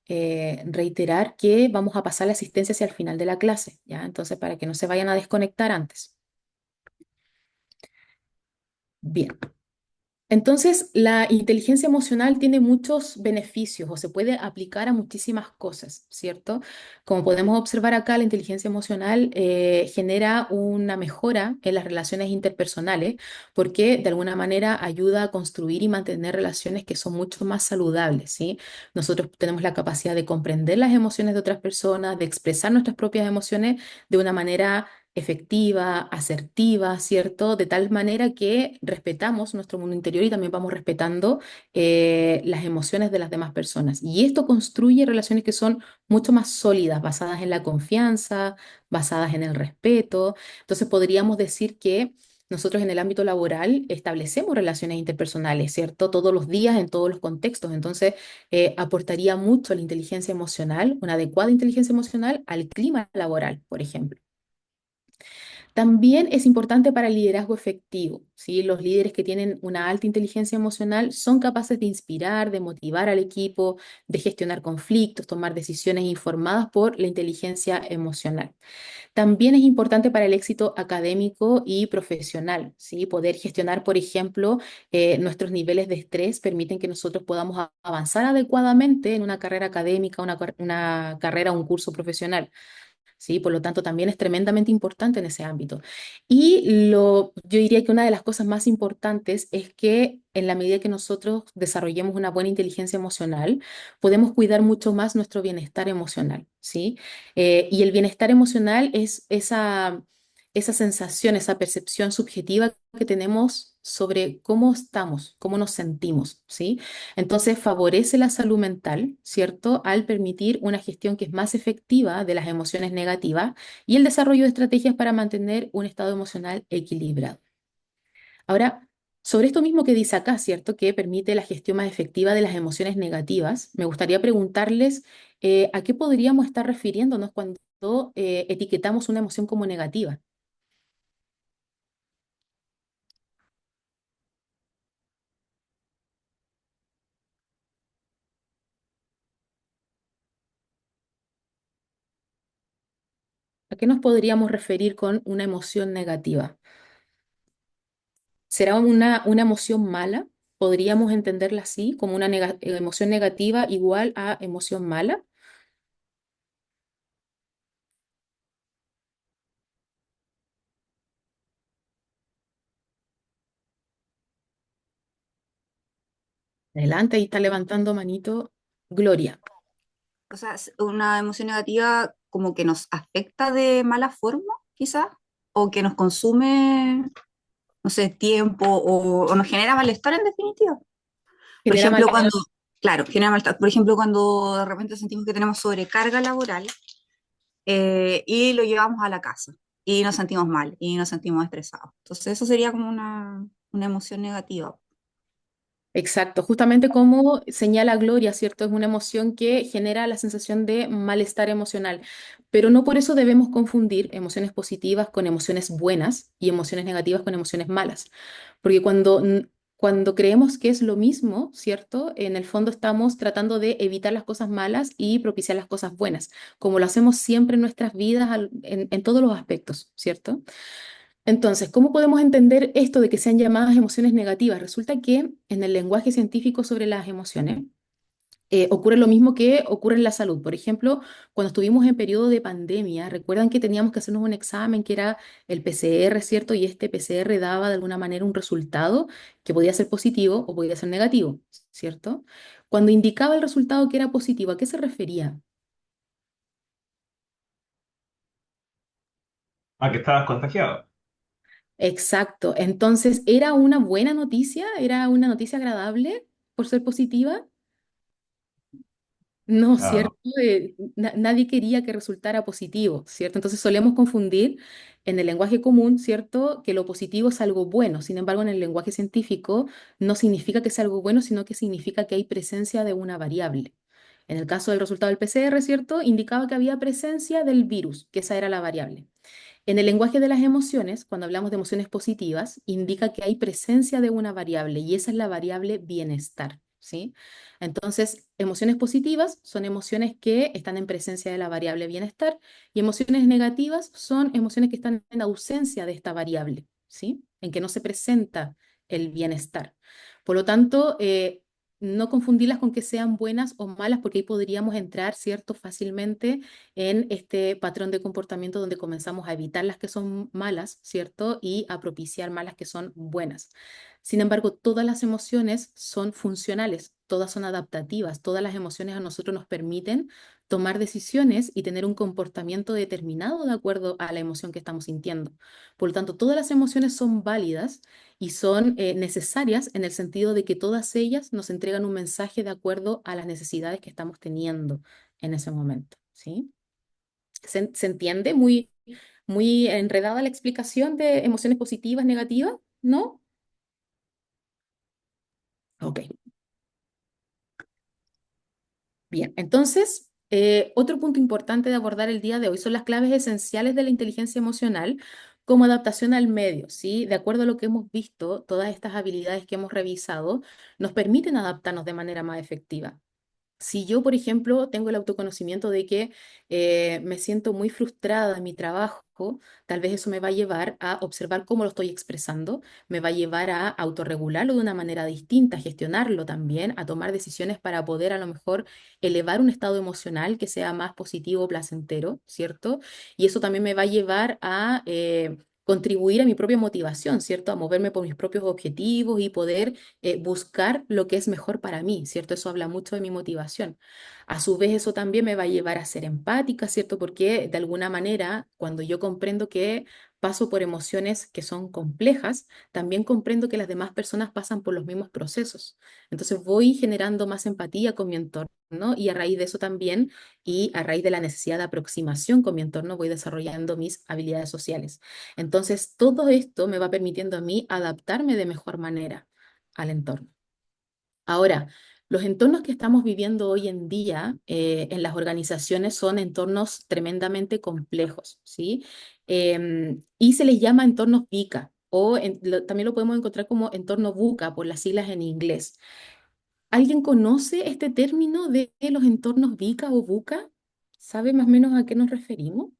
reiterar que vamos a pasar la asistencia hacia el final de la clase, ¿ya? Entonces, para que no se vayan a desconectar antes. Bien. Entonces, la inteligencia emocional tiene muchos beneficios o se puede aplicar a muchísimas cosas, ¿cierto? Como podemos observar acá, la inteligencia emocional genera una mejora en las relaciones interpersonales porque de alguna manera ayuda a construir y mantener relaciones que son mucho más saludables, ¿sí? Nosotros tenemos la capacidad de comprender las emociones de otras personas, de expresar nuestras propias emociones de una manera efectiva, asertiva, ¿cierto? De tal manera que respetamos nuestro mundo interior y también vamos respetando las emociones de las demás personas. Y esto construye relaciones que son mucho más sólidas, basadas en la confianza, basadas en el respeto. Entonces podríamos decir que nosotros en el ámbito laboral establecemos relaciones interpersonales, ¿cierto? Todos los días, en todos los contextos. Entonces, aportaría mucho la inteligencia emocional, una adecuada inteligencia emocional al clima laboral, por ejemplo. También es importante para el liderazgo efectivo, ¿sí? Los líderes que tienen una alta inteligencia emocional son capaces de inspirar, de motivar al equipo, de gestionar conflictos, tomar decisiones informadas por la inteligencia emocional. También es importante para el éxito académico y profesional, ¿sí? Poder gestionar, por ejemplo, nuestros niveles de estrés permiten que nosotros podamos avanzar adecuadamente en una carrera académica, una carrera o un curso profesional. ¿Sí? Por lo tanto, también es tremendamente importante en ese ámbito. Yo diría que una de las cosas más importantes es que en la medida que nosotros desarrollemos una buena inteligencia emocional, podemos cuidar mucho más nuestro bienestar emocional, ¿sí? Y el bienestar emocional es esa sensación, esa percepción subjetiva que tenemos sobre cómo estamos, cómo nos sentimos, ¿sí? Entonces favorece la salud mental, ¿cierto? Al permitir una gestión que es más efectiva de las emociones negativas y el desarrollo de estrategias para mantener un estado emocional equilibrado. Ahora, sobre esto mismo que dice acá, ¿cierto? Que permite la gestión más efectiva de las emociones negativas, me gustaría preguntarles a qué podríamos estar refiriéndonos cuando etiquetamos una emoción como negativa. ¿A qué nos podríamos referir con una emoción negativa? ¿Será una emoción mala? ¿Podríamos entenderla así, como una emoción negativa igual a emoción mala? Adelante, ahí está levantando manito Gloria. O sea, es una emoción negativa como que nos afecta de mala forma, quizás, o que nos consume, no sé, tiempo, o nos genera malestar en definitiva. Por Genera ejemplo, malestar. cuando, claro, genera malestar. Por ejemplo, cuando de repente sentimos que tenemos sobrecarga laboral y lo llevamos a la casa y nos sentimos mal y nos sentimos estresados. Entonces, eso sería como una emoción negativa. Exacto, justamente como señala Gloria, ¿cierto? Es una emoción que genera la sensación de malestar emocional, pero no por eso debemos confundir emociones positivas con emociones buenas y emociones negativas con emociones malas, porque cuando creemos que es lo mismo, ¿cierto? En el fondo estamos tratando de evitar las cosas malas y propiciar las cosas buenas, como lo hacemos siempre en nuestras vidas, en todos los aspectos, ¿cierto? Entonces, ¿cómo podemos entender esto de que sean llamadas emociones negativas? Resulta que en el lenguaje científico sobre las emociones ocurre lo mismo que ocurre en la salud. Por ejemplo, cuando estuvimos en periodo de pandemia, recuerdan que teníamos que hacernos un examen que era el PCR, ¿cierto? Y este PCR daba de alguna manera un resultado que podía ser positivo o podía ser negativo, ¿cierto? Cuando indicaba el resultado que era positivo, ¿a qué se refería? Ah, que estabas contagiado. Exacto. Entonces, ¿era una buena noticia? ¿Era una noticia agradable por ser positiva? No, Ah, ¿cierto? Nadie quería que resultara positivo, ¿cierto? Entonces solemos confundir en el lenguaje común, ¿cierto? Que lo positivo es algo bueno. Sin embargo, en el lenguaje científico no significa que sea algo bueno, sino que significa que hay presencia de una variable. En el caso del resultado del PCR, ¿cierto? Indicaba que había presencia del virus, que esa era la variable. En el lenguaje de las emociones, cuando hablamos de emociones positivas, indica que hay presencia de una variable y esa es la variable bienestar, ¿sí? Entonces, emociones positivas son emociones que están en presencia de la variable bienestar y emociones negativas son emociones que están en ausencia de esta variable, ¿sí? En que no se presenta el bienestar. Por lo tanto, no confundirlas con que sean buenas o malas, porque ahí podríamos entrar, ¿cierto?, fácilmente en este patrón de comportamiento donde comenzamos a evitar las que son malas, ¿cierto? Y a propiciar malas que son buenas. Sin embargo, todas las emociones son funcionales, todas son adaptativas, todas las emociones a nosotros nos permiten tomar decisiones y tener un comportamiento determinado de acuerdo a la emoción que estamos sintiendo. Por lo tanto, todas las emociones son válidas y son necesarias en el sentido de que todas ellas nos entregan un mensaje de acuerdo a las necesidades que estamos teniendo en ese momento, ¿sí? ¿Se entiende? Muy enredada la explicación de emociones positivas, negativas, ¿no? Ok, bien. Entonces, otro punto importante de abordar el día de hoy son las claves esenciales de la inteligencia emocional como adaptación al medio, ¿sí? De acuerdo a lo que hemos visto, todas estas habilidades que hemos revisado nos permiten adaptarnos de manera más efectiva. Si yo, por ejemplo, tengo el autoconocimiento de que me siento muy frustrada en mi trabajo, tal vez eso me va a llevar a observar cómo lo estoy expresando, me va a llevar a autorregularlo de una manera distinta, a gestionarlo también, a tomar decisiones para poder a lo mejor elevar un estado emocional que sea más positivo, placentero, ¿cierto? Y eso también me va a llevar a contribuir a mi propia motivación, ¿cierto? A moverme por mis propios objetivos y poder buscar lo que es mejor para mí, ¿cierto? Eso habla mucho de mi motivación. A su vez, eso también me va a llevar a ser empática, ¿cierto? Porque de alguna manera, cuando yo comprendo que paso por emociones que son complejas, también comprendo que las demás personas pasan por los mismos procesos. Entonces voy generando más empatía con mi entorno. Y a raíz de eso también, y a raíz de la necesidad de aproximación con mi entorno, voy desarrollando mis habilidades sociales. Entonces, todo esto me va permitiendo a mí adaptarme de mejor manera al entorno. Ahora, los entornos que estamos viviendo hoy en día en las organizaciones son entornos tremendamente complejos, ¿sí? Y se les llama entornos VICA o también lo podemos encontrar como entorno VUCA por las siglas en inglés. ¿Alguien conoce este término de los entornos VICA o VUCA? ¿Sabe más o menos a qué nos referimos?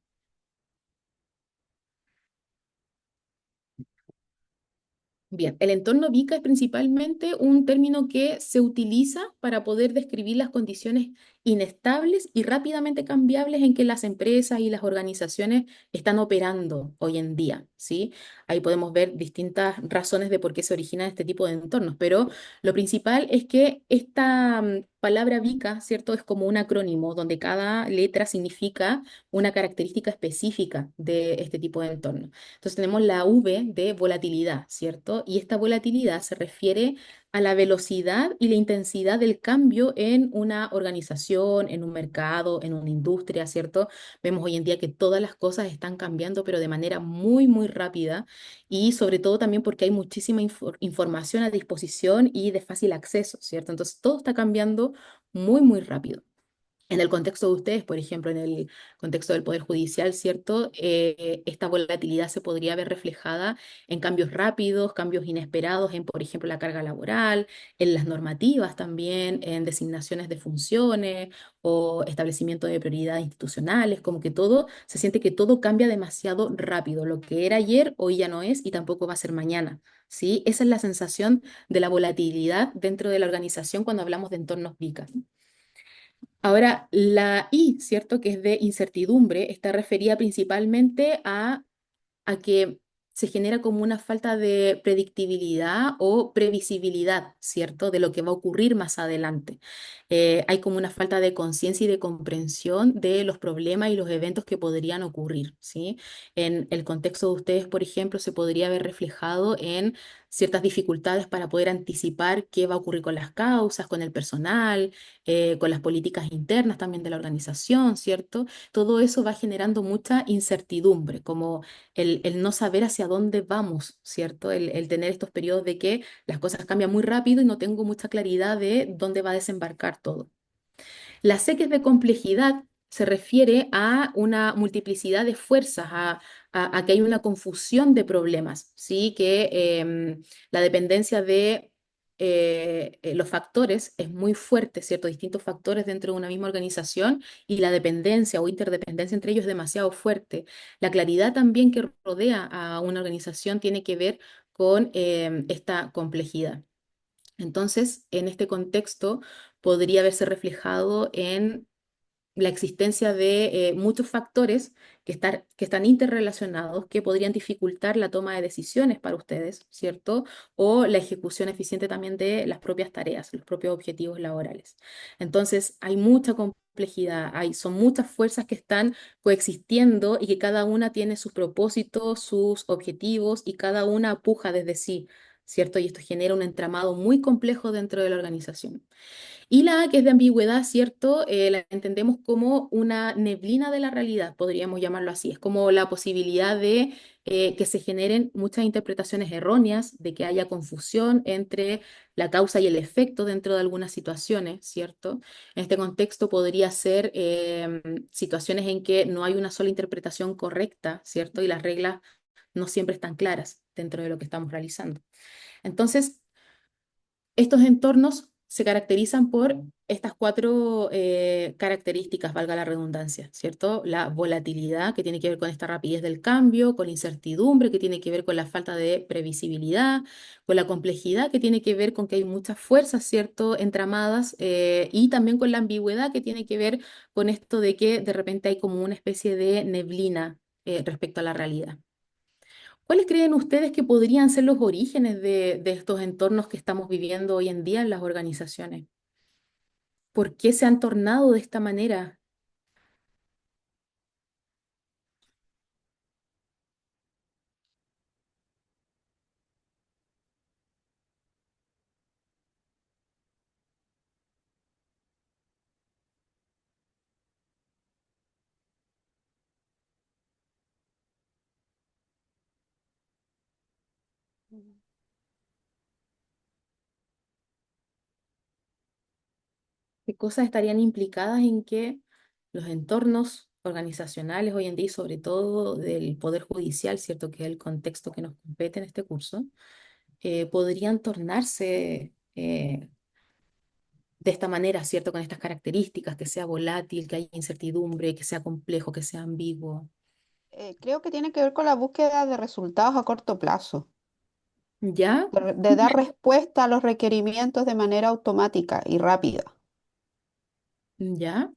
Bien, el entorno VICA es principalmente un término que se utiliza para poder describir las condiciones inestables y rápidamente cambiables en que las empresas y las organizaciones están operando hoy en día, ¿sí? Ahí podemos ver distintas razones de por qué se originan este tipo de entornos, pero lo principal es que esta palabra VICA, ¿cierto? Es como un acrónimo donde cada letra significa una característica específica de este tipo de entorno. Entonces tenemos la V de volatilidad, ¿cierto? Y esta volatilidad se refiere a la velocidad y la intensidad del cambio en una organización, en un mercado, en una industria, ¿cierto? Vemos hoy en día que todas las cosas están cambiando, pero de manera muy, muy rápida y sobre todo también porque hay muchísima información a disposición y de fácil acceso, ¿cierto? Entonces todo está cambiando muy, muy rápido. En el contexto de ustedes, por ejemplo, en el contexto del Poder Judicial, ¿cierto? Esta volatilidad se podría ver reflejada en cambios rápidos, cambios inesperados en, por ejemplo, la carga laboral, en las normativas también, en designaciones de funciones o establecimiento de prioridades institucionales, como que todo, se siente que todo cambia demasiado rápido. Lo que era ayer, hoy ya no es y tampoco va a ser mañana, ¿sí? Esa es la sensación de la volatilidad dentro de la organización cuando hablamos de entornos VICA. Ahora, la I, ¿cierto? Que es de incertidumbre, está referida principalmente a que se genera como una falta de predictibilidad o previsibilidad, ¿cierto? De lo que va a ocurrir más adelante. Hay como una falta de conciencia y de comprensión de los problemas y los eventos que podrían ocurrir, ¿sí? En el contexto de ustedes, por ejemplo, se podría ver reflejado en ciertas dificultades para poder anticipar qué va a ocurrir con las causas, con el personal, con las políticas internas también de la organización, ¿cierto? Todo eso va generando mucha incertidumbre, como el no saber hacia dónde vamos, ¿cierto? El tener estos periodos de que las cosas cambian muy rápido y no tengo mucha claridad de dónde va a desembarcar todo. La C, que es de complejidad, se refiere a una multiplicidad de fuerzas, a que hay una confusión de problemas, ¿sí? Que la dependencia de los factores es muy fuerte, ¿cierto? Distintos factores dentro de una misma organización y la dependencia o interdependencia entre ellos es demasiado fuerte. La claridad también que rodea a una organización tiene que ver con esta complejidad. Entonces, en este contexto, podría verse reflejado en la existencia de muchos factores que están interrelacionados, que podrían dificultar la toma de decisiones para ustedes, ¿cierto? O la ejecución eficiente también de las propias tareas, los propios objetivos laborales. Entonces, hay mucha complejidad, son muchas fuerzas que están coexistiendo y que cada una tiene sus propósitos, sus objetivos y cada una puja desde sí, ¿cierto? Y esto genera un entramado muy complejo dentro de la organización. Y la A, que es de ambigüedad, ¿cierto? La entendemos como una neblina de la realidad, podríamos llamarlo así. Es como la posibilidad de que se generen muchas interpretaciones erróneas, de que haya confusión entre la causa y el efecto dentro de algunas situaciones, ¿cierto? En este contexto podría ser situaciones en que no hay una sola interpretación correcta, ¿cierto? Y las reglas no siempre están claras dentro de lo que estamos realizando. Entonces, estos entornos se caracterizan por estas cuatro características, valga la redundancia, ¿cierto? La volatilidad, que tiene que ver con esta rapidez del cambio, con la incertidumbre, que tiene que ver con la falta de previsibilidad, con la complejidad, que tiene que ver con que hay muchas fuerzas, ¿cierto?, entramadas, y también con la ambigüedad, que tiene que ver con esto de que de repente hay como una especie de neblina respecto a la realidad. ¿Cuáles creen ustedes que podrían ser los orígenes de estos entornos que estamos viviendo hoy en día en las organizaciones? ¿Por qué se han tornado de esta manera? ¿Qué cosas estarían implicadas en que los entornos organizacionales hoy en día, y sobre todo del Poder Judicial, ¿cierto?, que es el contexto que nos compete en este curso, podrían tornarse de esta manera, ¿cierto?, con estas características, que sea volátil, que haya incertidumbre, que sea complejo, que sea ambiguo. Creo que tiene que ver con la búsqueda de resultados a corto plazo, ¿Ya? de dar respuesta a los requerimientos de manera automática y rápida. ¿Ya?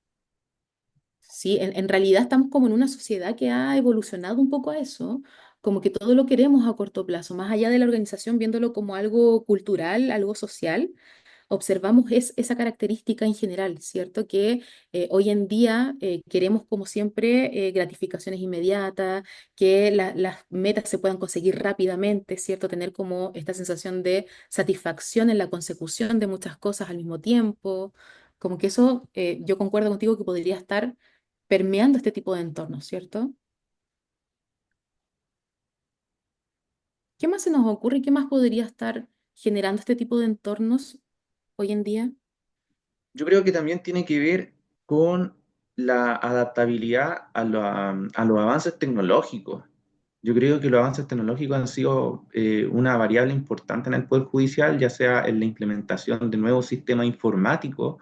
Sí, en realidad estamos como en una sociedad que ha evolucionado un poco a eso, como que todo lo queremos a corto plazo, más allá de la organización, viéndolo como algo cultural, algo social, observamos es esa característica en general, ¿cierto? Que hoy en día queremos como siempre gratificaciones inmediatas, que las metas se puedan conseguir rápidamente, ¿cierto? Tener como esta sensación de satisfacción en la consecución de muchas cosas al mismo tiempo, como que eso yo concuerdo contigo que podría estar permeando este tipo de entornos, ¿cierto? ¿Qué más se nos ocurre? ¿Qué más podría estar generando este tipo de entornos hoy en día? Yo creo que también tiene que ver con la adaptabilidad a los avances tecnológicos. Yo creo que los avances tecnológicos han sido una variable importante en el Poder Judicial, ya sea en la implementación de nuevos sistemas informáticos,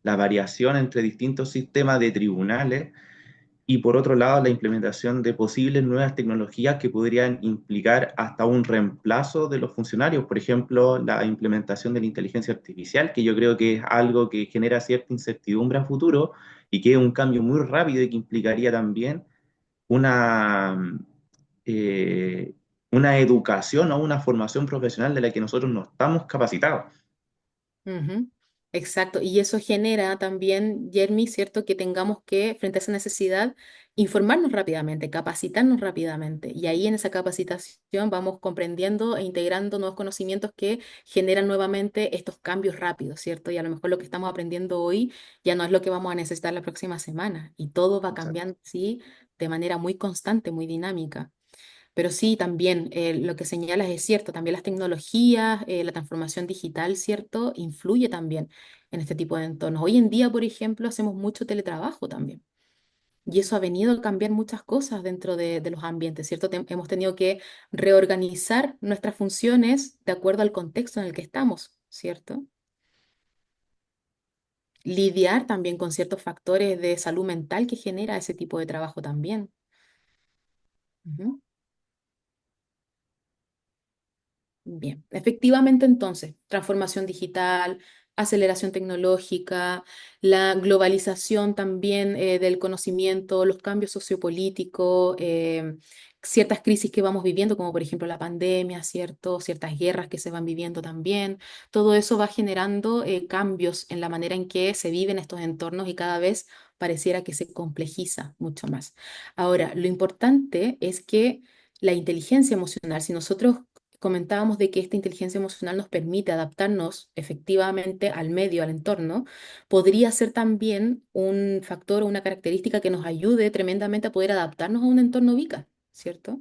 la variación entre distintos sistemas de tribunales y por otro lado la implementación de posibles nuevas tecnologías que podrían implicar hasta un reemplazo de los funcionarios, por ejemplo, la implementación de la inteligencia artificial, que yo creo que es algo que genera cierta incertidumbre a futuro y que es un cambio muy rápido y que implicaría también una, eh, una educación o una formación profesional de la que nosotros no estamos capacitados. Ujú. Exacto, y eso genera también, Jeremy, ¿cierto? Que tengamos que, frente a esa necesidad, informarnos rápidamente, capacitarnos rápidamente. Y ahí en esa capacitación vamos comprendiendo e integrando nuevos conocimientos que generan nuevamente estos cambios rápidos, ¿cierto? Y a lo mejor lo que estamos aprendiendo hoy ya no es lo que vamos a necesitar la próxima semana. Y todo va Exacto. cambiando, sí, de manera muy constante, muy dinámica. Pero sí, también lo que señalas es cierto, también las tecnologías, la transformación digital, ¿cierto? Influye también en este tipo de entornos. Hoy en día, por ejemplo, hacemos mucho teletrabajo también. Y eso ha venido a cambiar muchas cosas dentro de los ambientes, ¿cierto? Hemos tenido que reorganizar nuestras funciones de acuerdo al contexto en el que estamos, ¿cierto? Lidiar también con ciertos factores de salud mental que genera ese tipo de trabajo también. Ujú. Bien, efectivamente entonces, transformación digital, aceleración tecnológica, la globalización también del conocimiento, los cambios sociopolíticos, ciertas crisis que vamos viviendo, como por ejemplo la pandemia, ¿cierto? Ciertas guerras que se van viviendo también. Todo eso va generando cambios en la manera en que se viven estos entornos y cada vez pareciera que se complejiza mucho más. Ahora, lo importante es que la inteligencia emocional, si nosotros comentábamos de que esta inteligencia emocional nos permite adaptarnos efectivamente al medio, al entorno, podría ser también un factor o una característica que nos ayude tremendamente a poder adaptarnos a un entorno VICA, ¿cierto?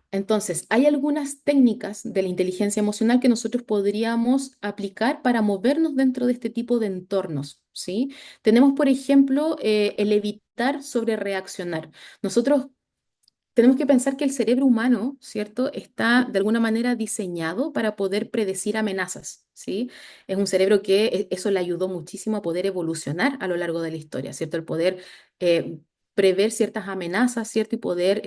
Entonces, hay algunas técnicas de la inteligencia emocional que nosotros podríamos aplicar para movernos dentro de este tipo de entornos, ¿sí? Tenemos, por ejemplo, el evitar sobre reaccionar. Nosotros tenemos que pensar que el cerebro humano, ¿cierto? Está de alguna manera diseñado para poder predecir amenazas, ¿sí? Es un cerebro que eso le ayudó muchísimo a poder evolucionar a lo largo de la historia, ¿cierto? El poder eh, prever ciertas amenazas, ¿cierto? Y poder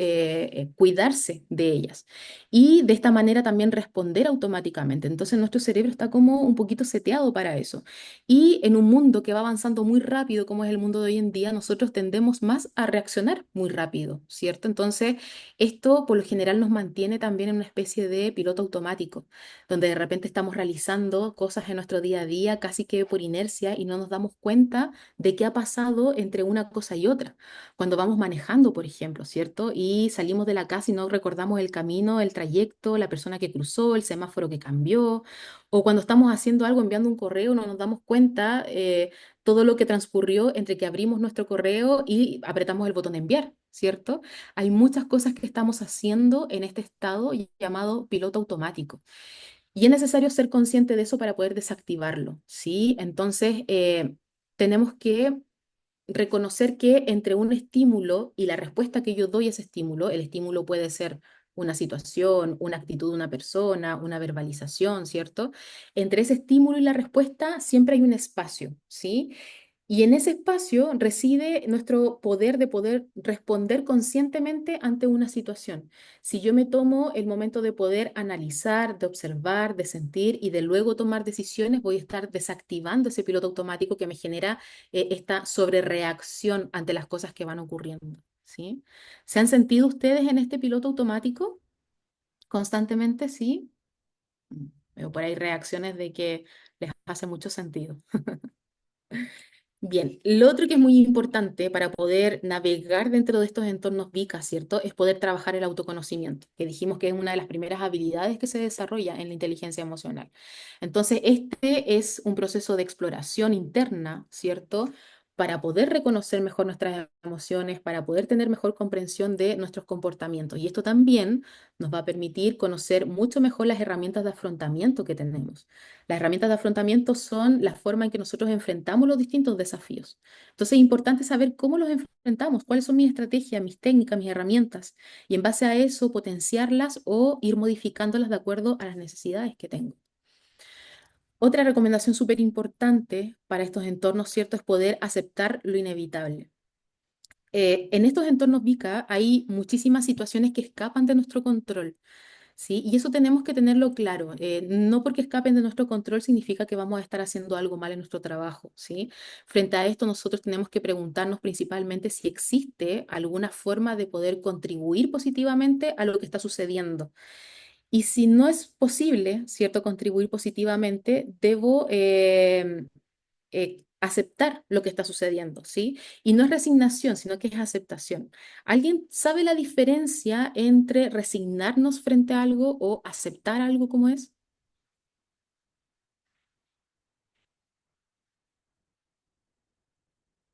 cuidarse de ellas. Y de esta manera también responder automáticamente. Entonces nuestro cerebro está como un poquito seteado para eso. Y en un mundo que va avanzando muy rápido, como es el mundo de hoy en día, nosotros tendemos más a reaccionar muy rápido, ¿cierto? Entonces, esto por lo general nos mantiene también en una especie de piloto automático, donde de repente estamos realizando cosas en nuestro día a día casi que por inercia y no nos damos cuenta de qué ha pasado entre una cosa y otra. Cuando vamos manejando, por ejemplo, ¿cierto? Y salimos de la casa y no recordamos el camino, el trayecto, la persona que cruzó, el semáforo que cambió, o cuando estamos haciendo algo, enviando un correo, no nos damos cuenta todo lo que transcurrió entre que abrimos nuestro correo y apretamos el botón de enviar, ¿cierto? Hay muchas cosas que estamos haciendo en este estado llamado piloto automático. Y es necesario ser consciente de eso para poder desactivarlo, ¿sí? Entonces, tenemos que reconocer que entre un estímulo y la respuesta que yo doy a ese estímulo, el estímulo puede ser una situación, una actitud de una persona, una verbalización, ¿cierto? Entre ese estímulo y la respuesta siempre hay un espacio, ¿sí? Y en ese espacio reside nuestro poder de poder responder conscientemente ante una situación. Si yo me tomo el momento de poder analizar, de observar, de sentir y de luego tomar decisiones, voy a estar desactivando ese piloto automático que me genera esta sobrereacción ante las cosas que van ocurriendo, ¿sí? ¿Se han sentido ustedes en este piloto automático constantemente? Sí. Veo por ahí reacciones de que les hace mucho sentido. Bien, lo otro que es muy importante para poder navegar dentro de estos entornos VICA, ¿cierto? Es poder trabajar el autoconocimiento, que dijimos que es una de las primeras habilidades que se desarrolla en la inteligencia emocional. Entonces, este es un proceso de exploración interna, ¿cierto? Para poder reconocer mejor nuestras emociones, para poder tener mejor comprensión de nuestros comportamientos. Y esto también nos va a permitir conocer mucho mejor las herramientas de afrontamiento que tenemos. Las herramientas de afrontamiento son la forma en que nosotros enfrentamos los distintos desafíos. Entonces es importante saber cómo los enfrentamos, cuáles son mis estrategias, mis técnicas, mis herramientas, y en base a eso potenciarlas o ir modificándolas de acuerdo a las necesidades que tengo. Otra recomendación súper importante para estos entornos, ¿cierto?, es poder aceptar lo inevitable. En estos entornos VICA hay muchísimas situaciones que escapan de nuestro control. ¿Sí? Y eso tenemos que tenerlo claro. No porque escapen de nuestro control significa que vamos a estar haciendo algo mal en nuestro trabajo, ¿sí? Frente a esto, nosotros tenemos que preguntarnos principalmente si existe alguna forma de poder contribuir positivamente a lo que está sucediendo. Y si no es posible, ¿cierto?, contribuir positivamente, debo aceptar lo que está sucediendo, ¿sí? Y no es resignación, sino que es aceptación. ¿Alguien sabe la diferencia entre resignarnos frente a algo o aceptar algo como es?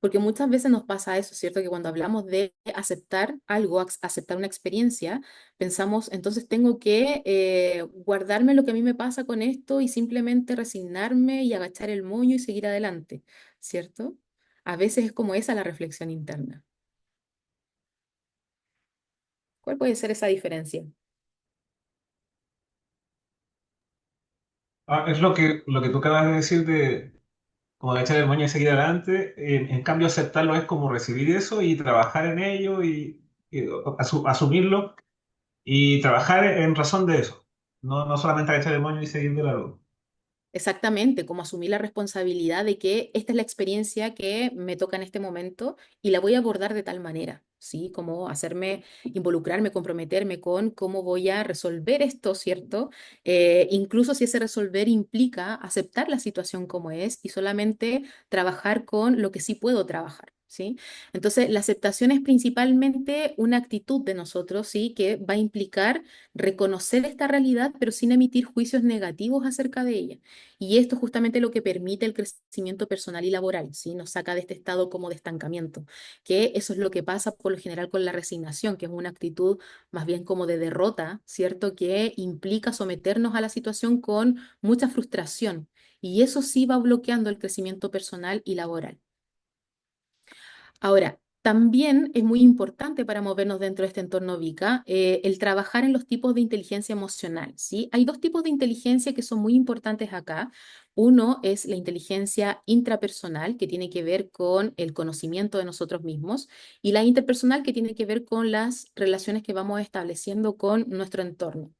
Porque muchas veces nos pasa eso, ¿cierto? Que cuando hablamos de aceptar algo, aceptar una experiencia, pensamos, entonces tengo que guardarme lo que a mí me pasa con esto y simplemente resignarme y agachar el moño y seguir adelante, ¿cierto? A veces es como esa la reflexión interna. ¿Cuál puede ser esa diferencia? Es lo que tú acabas de decir de como de echar el moño y seguir adelante. En cambio, aceptarlo es como recibir eso y trabajar en ello y asumirlo y trabajar en razón de eso. No solamente echar el moño y seguir de largo. Exactamente, como asumir la responsabilidad de que esta es la experiencia que me toca en este momento y la voy a abordar de tal manera, ¿sí? Como hacerme involucrarme, comprometerme con cómo voy a resolver esto, ¿cierto? Incluso si ese resolver implica aceptar la situación como es y solamente trabajar con lo que sí puedo trabajar. ¿Sí? Entonces, la aceptación es principalmente una actitud de nosotros, ¿sí? Que va a implicar reconocer esta realidad, pero sin emitir juicios negativos acerca de ella. Y esto es justamente lo que permite el crecimiento personal y laboral, ¿sí? Nos saca de este estado como de estancamiento, que eso es lo que pasa por lo general con la resignación, que es una actitud más bien como de derrota, ¿cierto? Que implica someternos a la situación con mucha frustración. Y eso sí va bloqueando el crecimiento personal y laboral. Ahora, también es muy importante para movernos dentro de este entorno VICA el trabajar en los tipos de inteligencia emocional, ¿sí? Hay dos tipos de inteligencia que son muy importantes acá. Uno es la inteligencia intrapersonal, que tiene que ver con el conocimiento de nosotros mismos, y la interpersonal, que tiene que ver con las relaciones que vamos estableciendo con nuestro entorno.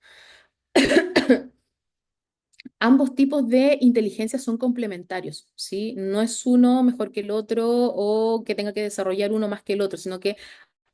Ambos tipos de inteligencia son complementarios, ¿sí? No es uno mejor que el otro o que tenga que desarrollar uno más que el otro, sino que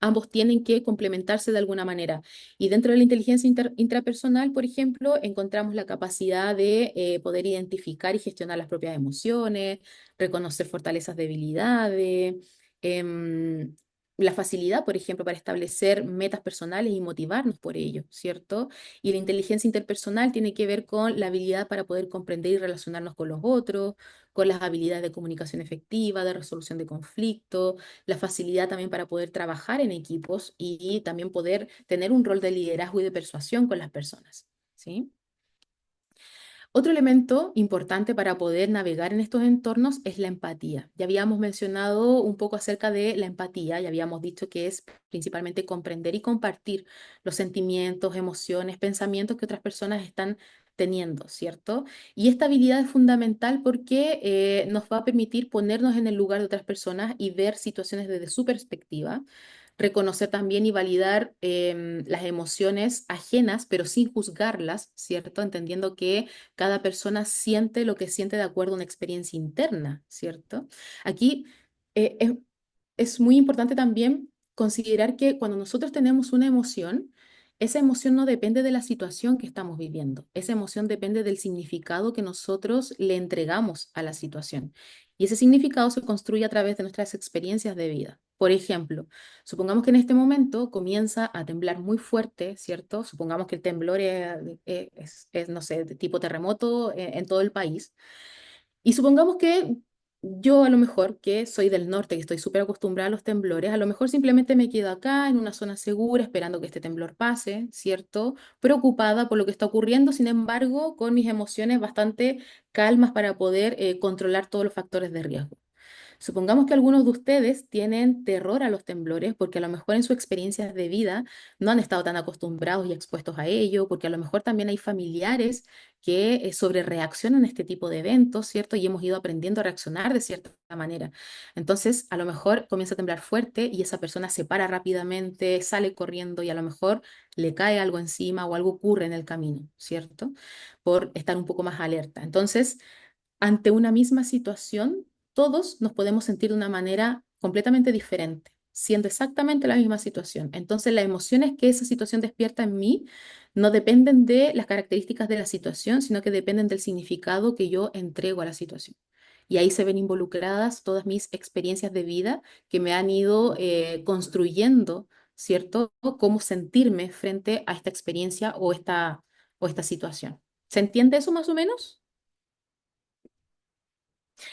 ambos tienen que complementarse de alguna manera. Y dentro de la inteligencia intrapersonal, por ejemplo, encontramos la capacidad de poder identificar y gestionar las propias emociones, reconocer fortalezas, debilidades, em, la facilidad, por ejemplo, para establecer metas personales y motivarnos por ello, ¿cierto? Y la inteligencia interpersonal tiene que ver con la habilidad para poder comprender y relacionarnos con los otros, con las habilidades de comunicación efectiva, de resolución de conflictos, la facilidad también para poder trabajar en equipos y también poder tener un rol de liderazgo y de persuasión con las personas, ¿sí? Otro elemento importante para poder navegar en estos entornos es la empatía. Ya habíamos mencionado un poco acerca de la empatía, ya habíamos dicho que es principalmente comprender y compartir los sentimientos, emociones, pensamientos que otras personas están teniendo, ¿cierto? Y esta habilidad es fundamental porque nos va a permitir ponernos en el lugar de otras personas y ver situaciones desde su perspectiva, reconocer también y validar las emociones ajenas, pero sin juzgarlas, ¿cierto? Entendiendo que cada persona siente lo que siente de acuerdo a una experiencia interna, ¿cierto? Aquí es muy importante también considerar que cuando nosotros tenemos una emoción, esa emoción no depende de la situación que estamos viviendo, esa emoción depende del significado que nosotros le entregamos a la situación. Y ese significado se construye a través de nuestras experiencias de vida. Por ejemplo, supongamos que en este momento comienza a temblar muy fuerte, ¿cierto? Supongamos que el temblor no sé, de tipo terremoto en todo el país. Y supongamos que yo a lo mejor, que soy del norte, que estoy súper acostumbrada a los temblores, a lo mejor simplemente me quedo acá en una zona segura esperando que este temblor pase, ¿cierto? Preocupada por lo que está ocurriendo, sin embargo, con mis emociones bastante calmas para poder controlar todos los factores de riesgo. Supongamos que algunos de ustedes tienen terror a los temblores porque a lo mejor en sus experiencias de vida no han estado tan acostumbrados y expuestos a ello, porque a lo mejor también hay familiares que sobrereaccionan a este tipo de eventos, ¿cierto? Y hemos ido aprendiendo a reaccionar de cierta manera. Entonces, a lo mejor comienza a temblar fuerte y esa persona se para rápidamente, sale corriendo y a lo mejor le cae algo encima o algo ocurre en el camino, ¿cierto? Por estar un poco más alerta. Entonces, ante una misma situación, todos nos podemos sentir de una manera completamente diferente, siendo exactamente la misma situación. Entonces, las emociones que esa situación despierta en mí no dependen de las características de la situación, sino que dependen del significado que yo entrego a la situación. Y ahí se ven involucradas todas mis experiencias de vida que me han ido construyendo, ¿cierto? Cómo sentirme frente a esta experiencia o esta situación. ¿Se entiende eso más o menos?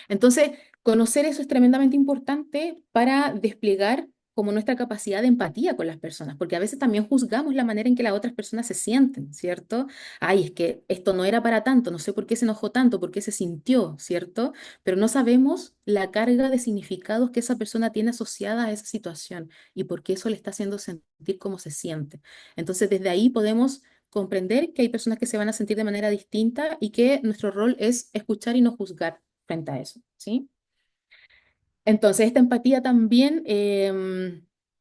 Entonces, conocer eso es tremendamente importante para desplegar como nuestra capacidad de empatía con las personas, porque a veces también juzgamos la manera en que las otras personas se sienten, ¿cierto? Ay, es que esto no era para tanto, no sé por qué se enojó tanto, por qué se sintió, ¿cierto? Pero no sabemos la carga de significados que esa persona tiene asociada a esa situación y por qué eso le está haciendo sentir como se siente. Entonces, desde ahí podemos comprender que hay personas que se van a sentir de manera distinta y que nuestro rol es escuchar y no juzgar frente a eso, ¿sí? Entonces, esta empatía también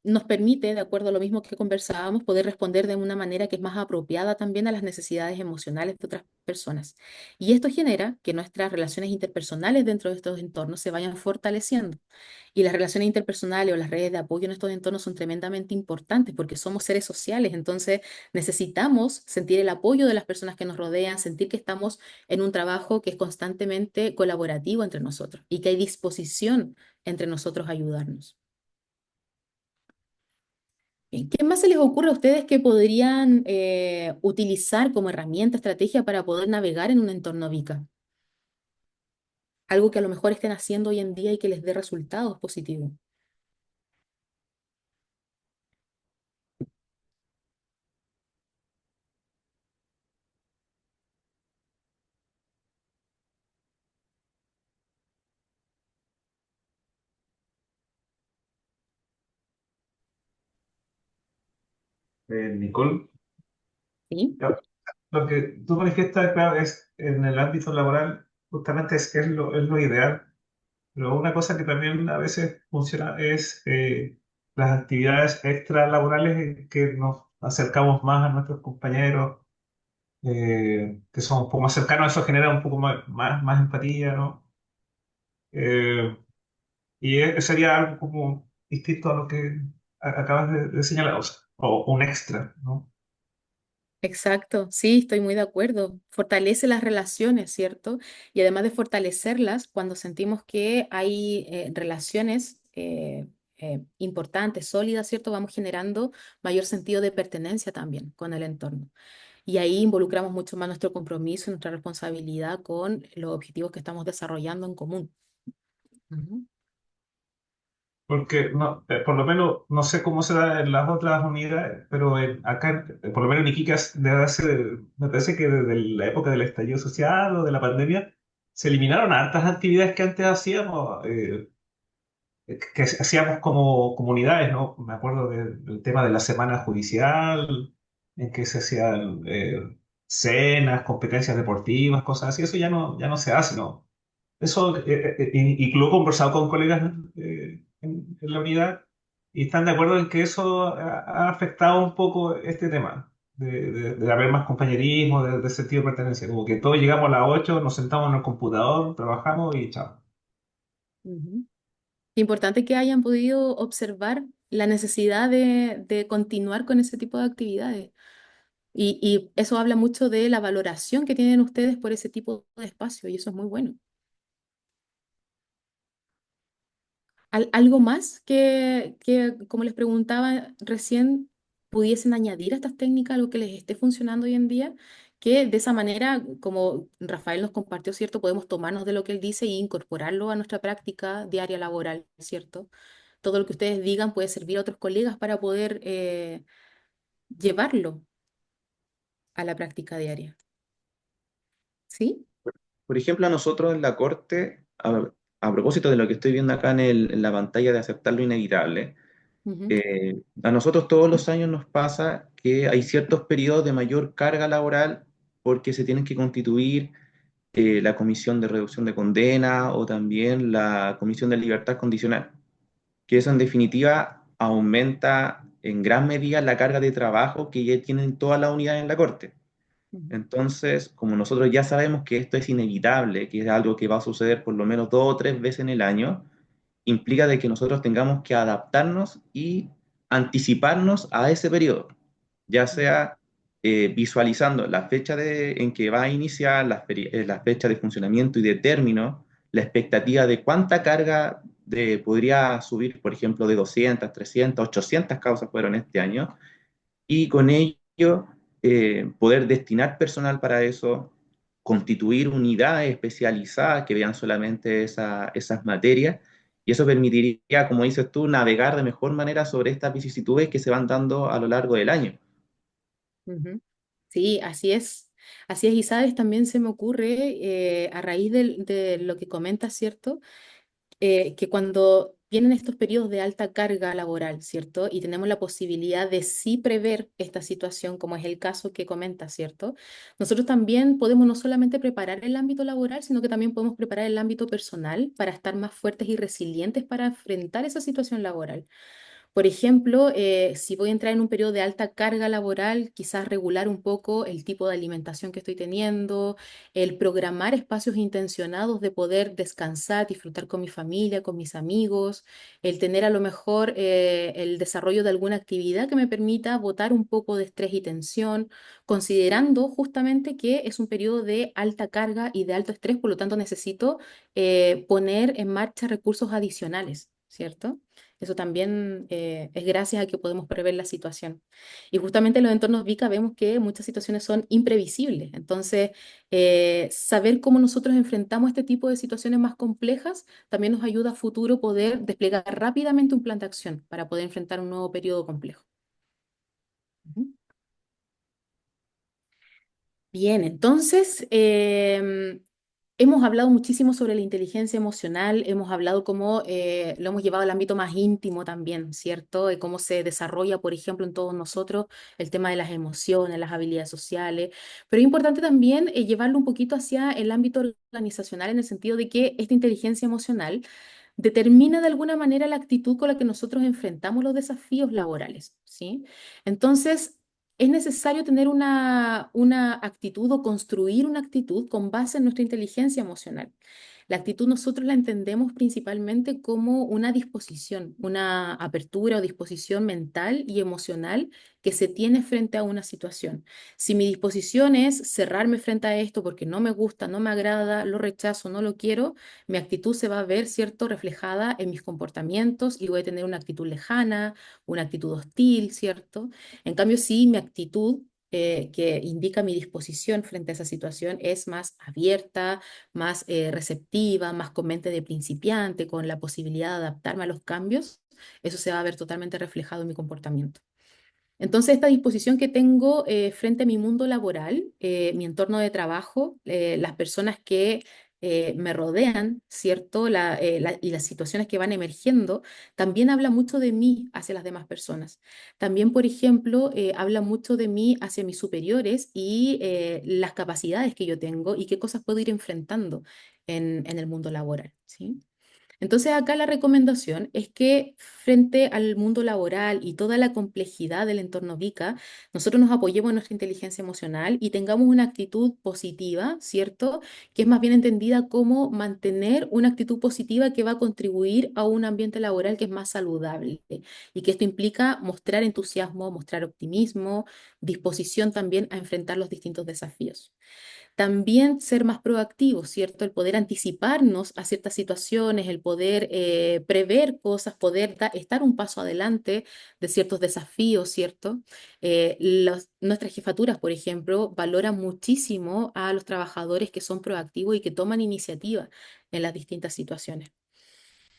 nos permite, de acuerdo a lo mismo que conversábamos, poder responder de una manera que es más apropiada también a las necesidades emocionales de otras personas. Y esto genera que nuestras relaciones interpersonales dentro de estos entornos se vayan fortaleciendo. Y las relaciones interpersonales o las redes de apoyo en estos entornos son tremendamente importantes porque somos seres sociales, entonces necesitamos sentir el apoyo de las personas que nos rodean, sentir que estamos en un trabajo que es constantemente colaborativo entre nosotros y que hay disposición entre nosotros a ayudarnos. Bien, ¿qué más se les ocurre a ustedes que podrían utilizar como herramienta, estrategia para poder navegar en un entorno VICA? Algo que a lo mejor estén haciendo hoy en día y que les dé resultados positivos. Nicole, ¿Sí? ya, lo que tú manifiestas, claro, es en el ámbito laboral, justamente es lo ideal, pero una cosa que también a veces funciona es las actividades extralaborales en que nos acercamos más a nuestros compañeros, que son un poco más cercanos, eso genera un poco más empatía, ¿no? Eh, sería algo como distinto a lo que acabas de señalar, o sea, o un extra, ¿no? Exacto, sí, estoy muy de acuerdo. Fortalece las relaciones, ¿cierto? Y además de fortalecerlas, cuando sentimos que hay relaciones importantes, sólidas, ¿cierto? Vamos generando mayor sentido de pertenencia también con el entorno. Y ahí involucramos mucho más nuestro compromiso y nuestra responsabilidad con los objetivos que estamos desarrollando en común. Ujú. Porque por lo menos no sé cómo se da en las otras unidades, pero acá, por lo menos en Iquique, desde me parece que desde la época del estallido social o de la pandemia, se eliminaron hartas actividades que antes hacíamos, que hacíamos como comunidades, ¿no? Me acuerdo del tema de la semana judicial, en que se hacían cenas, competencias deportivas, cosas así. Eso ya no se hace, ¿no? Eso, y lo he conversado con colegas en la unidad y están de acuerdo en que eso ha afectado un poco este tema. De haber más compañerismo, de sentido de pertenencia. Como que todos llegamos a las 8, nos sentamos en el computador, trabajamos y chao. Ujú. Importante que hayan podido observar la necesidad de continuar con ese tipo de actividades, Y eso habla mucho de la valoración que tienen ustedes por ese tipo de espacio, y eso es muy bueno. ¿Algo más como les preguntaba recién, pudiesen añadir a estas técnicas, algo que les esté funcionando hoy en día? Que de esa manera, como Rafael nos compartió, ¿cierto? Podemos tomarnos de lo que él dice y incorporarlo a nuestra práctica diaria laboral, ¿cierto? Todo lo que ustedes digan puede servir a otros colegas para poder llevarlo a la práctica diaria. ¿Sí? Por ejemplo, a nosotros en la Corte, a propósito de lo que estoy viendo acá en la pantalla de aceptar lo inevitable, Ujú, a nosotros todos los años nos pasa que hay ciertos periodos de mayor carga laboral porque se tienen que constituir la Comisión de Reducción de Condena o también la Comisión de Libertad Condicional, que eso en definitiva aumenta en gran medida la carga de trabajo que ya tienen todas las unidades en la Corte. ujú, Entonces, como nosotros ya sabemos que esto es inevitable, que es algo que va a suceder por lo menos 2 o 3 veces en el año, implica de que nosotros tengamos que adaptarnos y anticiparnos a ese periodo, ya ujú, sea visualizando la fecha en que va a iniciar, la fecha de funcionamiento y de término, la expectativa de cuánta carga podría subir, por ejemplo, de 200, 300, 800 causas fueron este año, y con ello poder destinar personal para eso, constituir unidades especializadas que vean solamente esas materias, y eso permitiría, como dices tú, navegar de mejor manera sobre estas vicisitudes que se van dando a lo largo del año. ujú. Sí, así es. Así es, y sabes, también se me ocurre, a raíz de lo que comentas, ¿cierto? Que cuando vienen estos periodos de alta carga laboral, ¿cierto? Y tenemos la posibilidad de sí prever esta situación, como es el caso que comentas, ¿cierto? Nosotros también podemos no solamente preparar el ámbito laboral, sino que también podemos preparar el ámbito personal para estar más fuertes y resilientes para enfrentar esa situación laboral. Por ejemplo, si voy a entrar en un periodo de alta carga laboral, quizás regular un poco el tipo de alimentación que estoy teniendo, el programar espacios intencionados de poder descansar, disfrutar con mi familia, con mis amigos, el tener a lo mejor el desarrollo de alguna actividad que me permita botar un poco de estrés y tensión, considerando justamente que es un periodo de alta carga y de alto estrés, por lo tanto necesito poner en marcha recursos adicionales, ¿cierto? Eso también es gracias a que podemos prever la situación. Y justamente en los entornos VICA vemos que muchas situaciones son imprevisibles. Entonces, saber cómo nosotros enfrentamos este tipo de situaciones más complejas también nos ayuda a futuro poder desplegar rápidamente un plan de acción para poder enfrentar un nuevo periodo complejo. Ujú. Bien, entonces, hemos hablado muchísimo sobre la inteligencia emocional, hemos hablado cómo lo hemos llevado al ámbito más íntimo también, ¿cierto? De cómo se desarrolla, por ejemplo, en todos nosotros el tema de las emociones, las habilidades sociales, pero es importante también llevarlo un poquito hacia el ámbito organizacional en el sentido de que esta inteligencia emocional determina de alguna manera la actitud con la que nosotros enfrentamos los desafíos laborales, ¿sí? Entonces, es necesario tener una actitud o construir una actitud con base en nuestra inteligencia emocional. La actitud nosotros la entendemos principalmente como una disposición, una apertura o disposición mental y emocional que se tiene frente a una situación. Si mi disposición es cerrarme frente a esto porque no me gusta, no me agrada, lo rechazo, no lo quiero, mi actitud se va a ver, ¿cierto?, reflejada en mis comportamientos y voy a tener una actitud lejana, una actitud hostil, ¿cierto? En cambio, si mi actitud que indica mi disposición frente a esa situación es más abierta, más receptiva, más con mente de principiante, con la posibilidad de adaptarme a los cambios, eso se va a ver totalmente reflejado en mi comportamiento. Entonces, esta disposición que tengo frente a mi mundo laboral, mi entorno de trabajo, las personas que me rodean, ¿cierto? Y las situaciones que van emergiendo, también habla mucho de mí hacia las demás personas. También, por ejemplo, habla mucho de mí hacia mis superiores y las capacidades que yo tengo y qué cosas puedo ir enfrentando en el mundo laboral, ¿sí? Entonces acá la recomendación es que frente al mundo laboral y toda la complejidad del entorno VICA, nosotros nos apoyemos en nuestra inteligencia emocional y tengamos una actitud positiva, ¿cierto? Que es más bien entendida como mantener una actitud positiva que va a contribuir a un ambiente laboral que es más saludable y que esto implica mostrar entusiasmo, mostrar optimismo, disposición también a enfrentar los distintos desafíos. También ser más proactivos, ¿cierto? El poder anticiparnos a ciertas situaciones, el poder prever cosas, poder estar un paso adelante de ciertos desafíos, ¿cierto? Nuestras jefaturas, por ejemplo, valoran muchísimo a los trabajadores que son proactivos y que toman iniciativa en las distintas situaciones.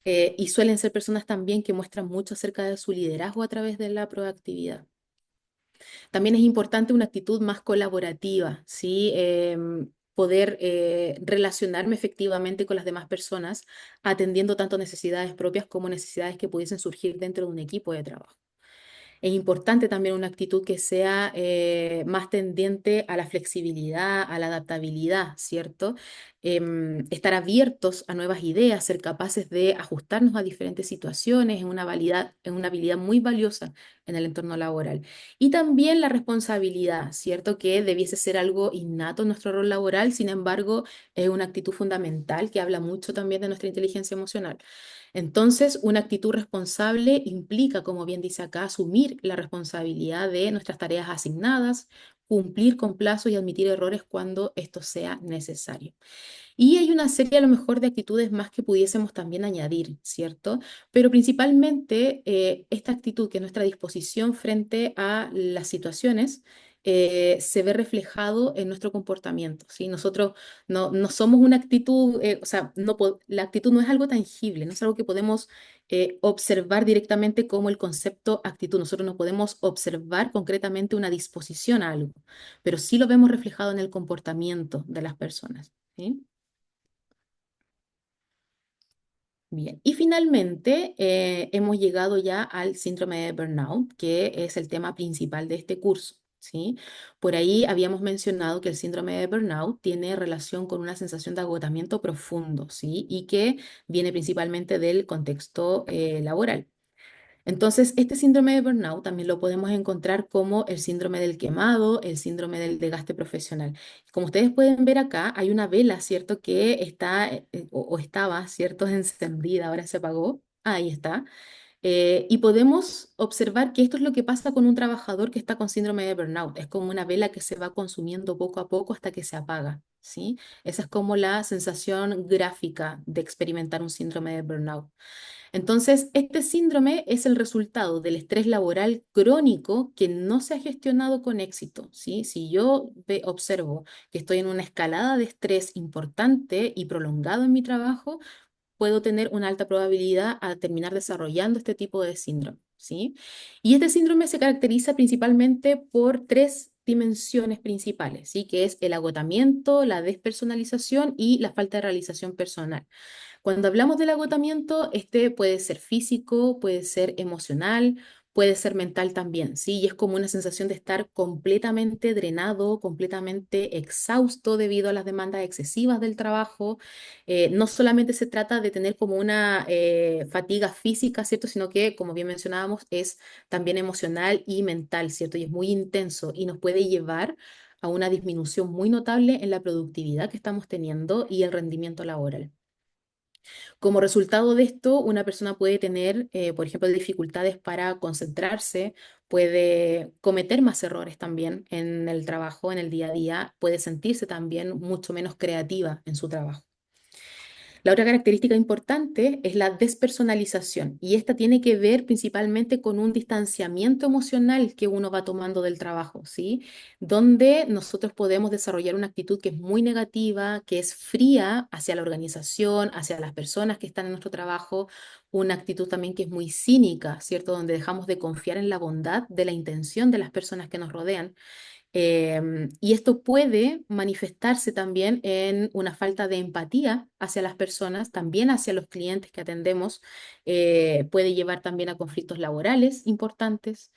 Y suelen ser personas también que muestran mucho acerca de su liderazgo a través de la proactividad. También es importante una actitud más colaborativa, ¿sí? Poder relacionarme efectivamente con las demás personas, atendiendo tanto necesidades propias como necesidades que pudiesen surgir dentro de un equipo de trabajo. Es importante también una actitud que sea más tendiente a la flexibilidad, a la adaptabilidad, ¿cierto? Estar abiertos a nuevas ideas, ser capaces de ajustarnos a diferentes situaciones, es una habilidad muy valiosa en el entorno laboral. Y también la responsabilidad, ¿cierto? Que debiese ser algo innato en nuestro rol laboral, sin embargo, es una actitud fundamental que habla mucho también de nuestra inteligencia emocional. Entonces, una actitud responsable implica, como bien dice acá, asumir la responsabilidad de nuestras tareas asignadas, cumplir con plazos y admitir errores cuando esto sea necesario. Y hay una serie a lo mejor de actitudes más que pudiésemos también añadir, ¿cierto? Pero principalmente esta actitud, que es nuestra disposición frente a las situaciones, se ve reflejado en nuestro comportamiento, ¿sí? Nosotros no somos una actitud, o sea, la actitud no es algo tangible, no es algo que podemos observar directamente como el concepto actitud. Nosotros no podemos observar concretamente una disposición a algo, pero sí lo vemos reflejado en el comportamiento de las personas, ¿sí? Bien, y finalmente hemos llegado ya al síndrome de burnout, que es el tema principal de este curso, ¿sí? Por ahí habíamos mencionado que el síndrome de burnout tiene relación con una sensación de agotamiento profundo, ¿sí? Y que viene principalmente del contexto laboral. Entonces, este síndrome de burnout también lo podemos encontrar como el síndrome del quemado, el síndrome del desgaste profesional. Como ustedes pueden ver acá, hay una vela, ¿cierto? Que está o estaba, ¿cierto? Encendida, ahora se apagó. Ahí está. Y podemos observar que esto es lo que pasa con un trabajador que está con síndrome de burnout. Es como una vela que se va consumiendo poco a poco hasta que se apaga, ¿sí? Esa es como la sensación gráfica de experimentar un síndrome de burnout. Entonces, este síndrome es el resultado del estrés laboral crónico que no se ha gestionado con éxito, ¿sí? Si yo observo que estoy en una escalada de estrés importante y prolongado en mi trabajo, puedo tener una alta probabilidad a terminar desarrollando este tipo de síndrome, ¿sí? Y este síndrome se caracteriza principalmente por tres dimensiones principales, ¿sí? Que es el agotamiento, la despersonalización y la falta de realización personal. Cuando hablamos del agotamiento, este puede ser físico, puede ser emocional, puede ser mental también, ¿sí? Y es como una sensación de estar completamente drenado, completamente exhausto debido a las demandas excesivas del trabajo. No solamente se trata de tener como una fatiga física, ¿cierto? Sino que, como bien mencionábamos, es también emocional y mental, ¿cierto? Y es muy intenso y nos puede llevar a una disminución muy notable en la productividad que estamos teniendo y el rendimiento laboral. Como resultado de esto, una persona puede tener, por ejemplo, dificultades para concentrarse, puede cometer más errores también en el trabajo, en el día a día, puede sentirse también mucho menos creativa en su trabajo. La otra característica importante es la despersonalización y esta tiene que ver principalmente con un distanciamiento emocional que uno va tomando del trabajo, ¿sí? Donde nosotros podemos desarrollar una actitud que es muy negativa, que es fría hacia la organización, hacia las personas que están en nuestro trabajo, una actitud también que es muy cínica, ¿cierto? Donde dejamos de confiar en la bondad de la intención de las personas que nos rodean. Y esto puede manifestarse también en una falta de empatía hacia las personas, también hacia los clientes que atendemos. Puede llevar también a conflictos laborales importantes,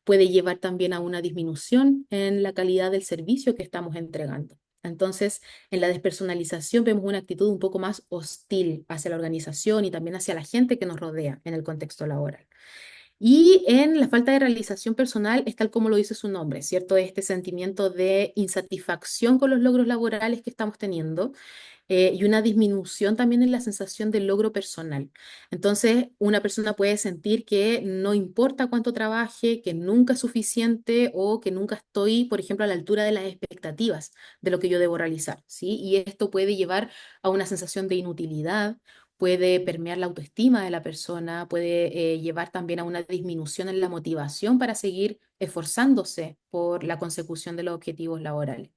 puede llevar también a una disminución en la calidad del servicio que estamos entregando. Entonces, en la despersonalización vemos una actitud un poco más hostil hacia la organización y también hacia la gente que nos rodea en el contexto laboral. Y en la falta de realización personal es tal como lo dice su nombre, ¿cierto? Este sentimiento de insatisfacción con los logros laborales que estamos teniendo, y una disminución también en la sensación de logro personal. Entonces, una persona puede sentir que no importa cuánto trabaje, que nunca es suficiente o que nunca estoy, por ejemplo, a la altura de las expectativas de lo que yo debo realizar, ¿sí? Y esto puede llevar a una sensación de inutilidad. Puede permear la autoestima de la persona, puede llevar también a una disminución en la motivación para seguir esforzándose por la consecución de los objetivos laborales.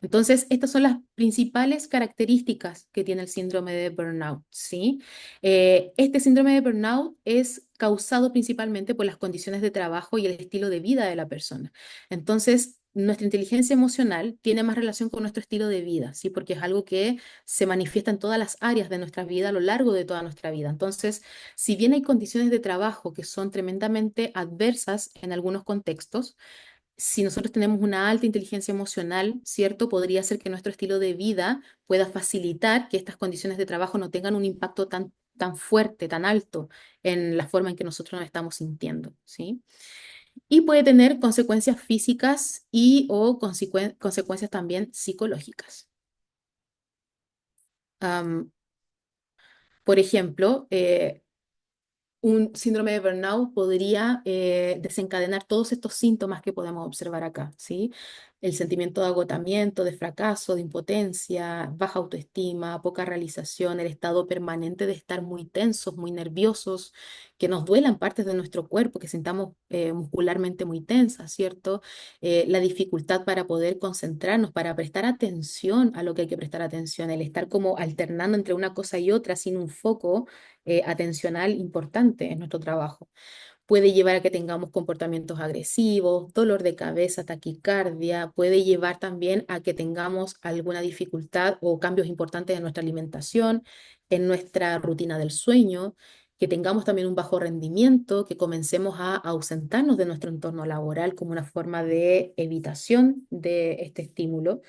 Entonces, estas son las principales características que tiene el síndrome de burnout, ¿sí? Este síndrome de burnout es causado principalmente por las condiciones de trabajo y el estilo de vida de la persona. Entonces, nuestra inteligencia emocional tiene más relación con nuestro estilo de vida, ¿sí? Porque es algo que se manifiesta en todas las áreas de nuestra vida a lo largo de toda nuestra vida. Entonces, si bien hay condiciones de trabajo que son tremendamente adversas en algunos contextos, si nosotros tenemos una alta inteligencia emocional, ¿cierto? Podría ser que nuestro estilo de vida pueda facilitar que estas condiciones de trabajo no tengan un impacto tan fuerte, tan alto en la forma en que nosotros nos estamos sintiendo, ¿sí? Y puede tener consecuencias físicas y o consecuencias también psicológicas. Am, por ejemplo, un síndrome de burnout podría desencadenar todos estos síntomas que podemos observar acá, ¿sí? El sentimiento de agotamiento, de fracaso, de impotencia, baja autoestima, poca realización, el estado permanente de estar muy tensos, muy nerviosos, que nos duelan partes de nuestro cuerpo, que sintamos muscularmente muy tensas, ¿cierto? La dificultad para poder concentrarnos, para prestar atención a lo que hay que prestar atención, el estar como alternando entre una cosa y otra sin un foco atencional importante en nuestro trabajo. Puede llevar a que tengamos comportamientos agresivos, dolor de cabeza, taquicardia, puede llevar también a que tengamos alguna dificultad o cambios importantes en nuestra alimentación, en nuestra rutina del sueño, que tengamos también un bajo rendimiento, que comencemos a ausentarnos de nuestro entorno laboral como una forma de evitación de este estímulo.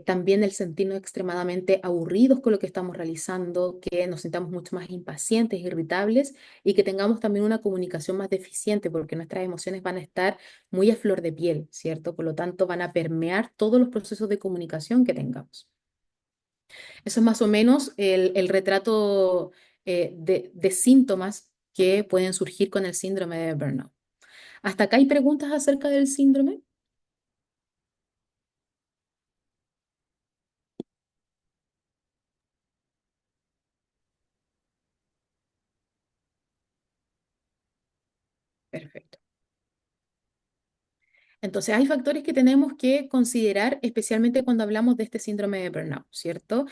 También el sentirnos extremadamente aburridos con lo que estamos realizando, que nos sintamos mucho más impacientes, irritables y que tengamos también una comunicación más deficiente porque nuestras emociones van a estar muy a flor de piel, ¿cierto? Por lo tanto, van a permear todos los procesos de comunicación que tengamos. Eso es más o menos el retrato de síntomas que pueden surgir con el síndrome de burnout. ¿Hasta acá hay preguntas acerca del síndrome? Perfecto. Entonces, hay factores que tenemos que considerar, especialmente cuando hablamos de este síndrome de burnout, ¿cierto?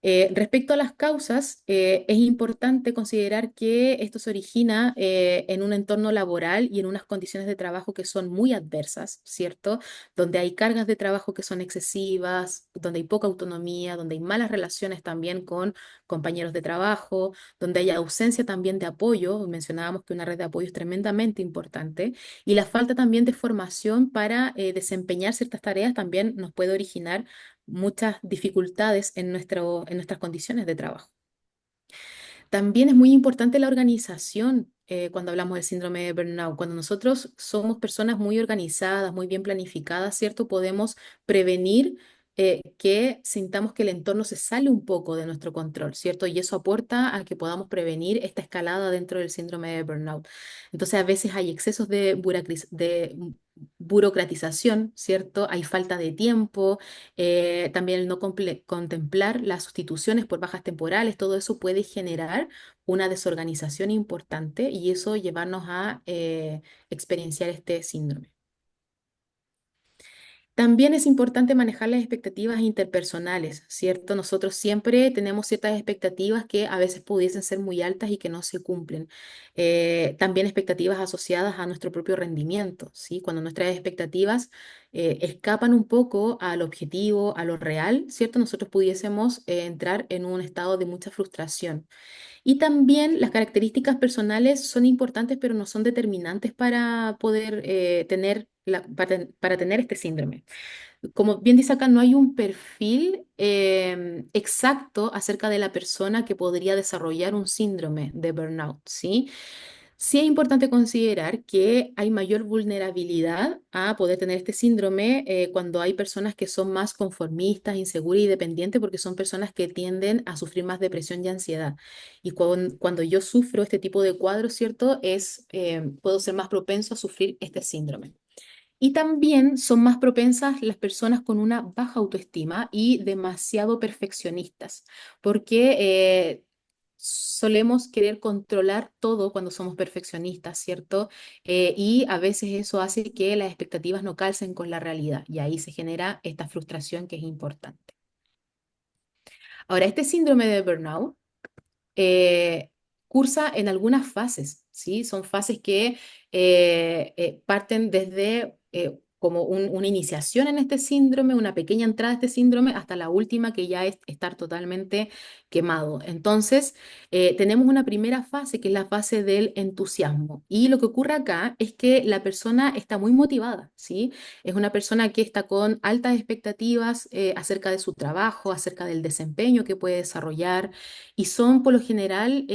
Respecto a las causas, es importante considerar que esto se origina en un entorno laboral y en unas condiciones de trabajo que son muy adversas, ¿cierto? Donde hay cargas de trabajo que son excesivas, donde hay poca autonomía, donde hay malas relaciones también con compañeros de trabajo, donde hay ausencia también de apoyo. Mencionábamos que una red de apoyo es tremendamente importante y la falta también de formación para desempeñar ciertas tareas también nos puede originar muchas dificultades en nuestras condiciones de trabajo. También es muy importante la organización cuando hablamos del síndrome de burnout. Cuando nosotros somos personas muy organizadas, muy bien planificadas, ¿cierto? Podemos prevenir que sintamos que el entorno se sale un poco de nuestro control, ¿cierto? Y eso aporta a que podamos prevenir esta escalada dentro del síndrome de burnout. Entonces, a veces hay excesos de burocratización, ¿cierto? Hay falta de tiempo, también el no contemplar las sustituciones por bajas temporales, todo eso puede generar una desorganización importante y eso llevarnos a experienciar este síndrome. También es importante manejar las expectativas interpersonales, ¿cierto? Nosotros siempre tenemos ciertas expectativas que a veces pudiesen ser muy altas y que no se cumplen. También expectativas asociadas a nuestro propio rendimiento, ¿sí? Cuando nuestras expectativas escapan un poco al objetivo, a lo real, ¿cierto? Nosotros pudiésemos entrar en un estado de mucha frustración. Y también las características personales son importantes, pero no son determinantes para poder para tener este síndrome. como bien dice acá, no hay un perfil exacto acerca de la persona que podría desarrollar un síndrome de burnout, ¿sí? Sí es importante considerar que hay mayor vulnerabilidad a poder tener este síndrome cuando hay personas que son más conformistas, inseguras y dependientes, porque son personas que tienden a sufrir más depresión y ansiedad. Y cuando yo sufro este tipo de cuadros, ¿cierto? Puedo ser más propenso a sufrir este síndrome. Y también son más propensas las personas con una baja autoestima y demasiado perfeccionistas, porque solemos querer controlar todo cuando somos perfeccionistas, ¿cierto? Y a veces eso hace que las expectativas no calcen con la realidad y ahí se genera esta frustración que es importante. Ahora, este síndrome de burnout eh, cursa en algunas fases, ¿sí? Son fases que parten desde como una iniciación en este síndrome, una pequeña entrada a este síndrome, hasta la última que ya es estar totalmente quemado. Entonces, tenemos una primera fase que es la fase del entusiasmo. Y lo que ocurre acá es que la persona está muy motivada, ¿sí? Es una persona que está con altas expectativas acerca de su trabajo, acerca del desempeño que puede desarrollar y son por lo general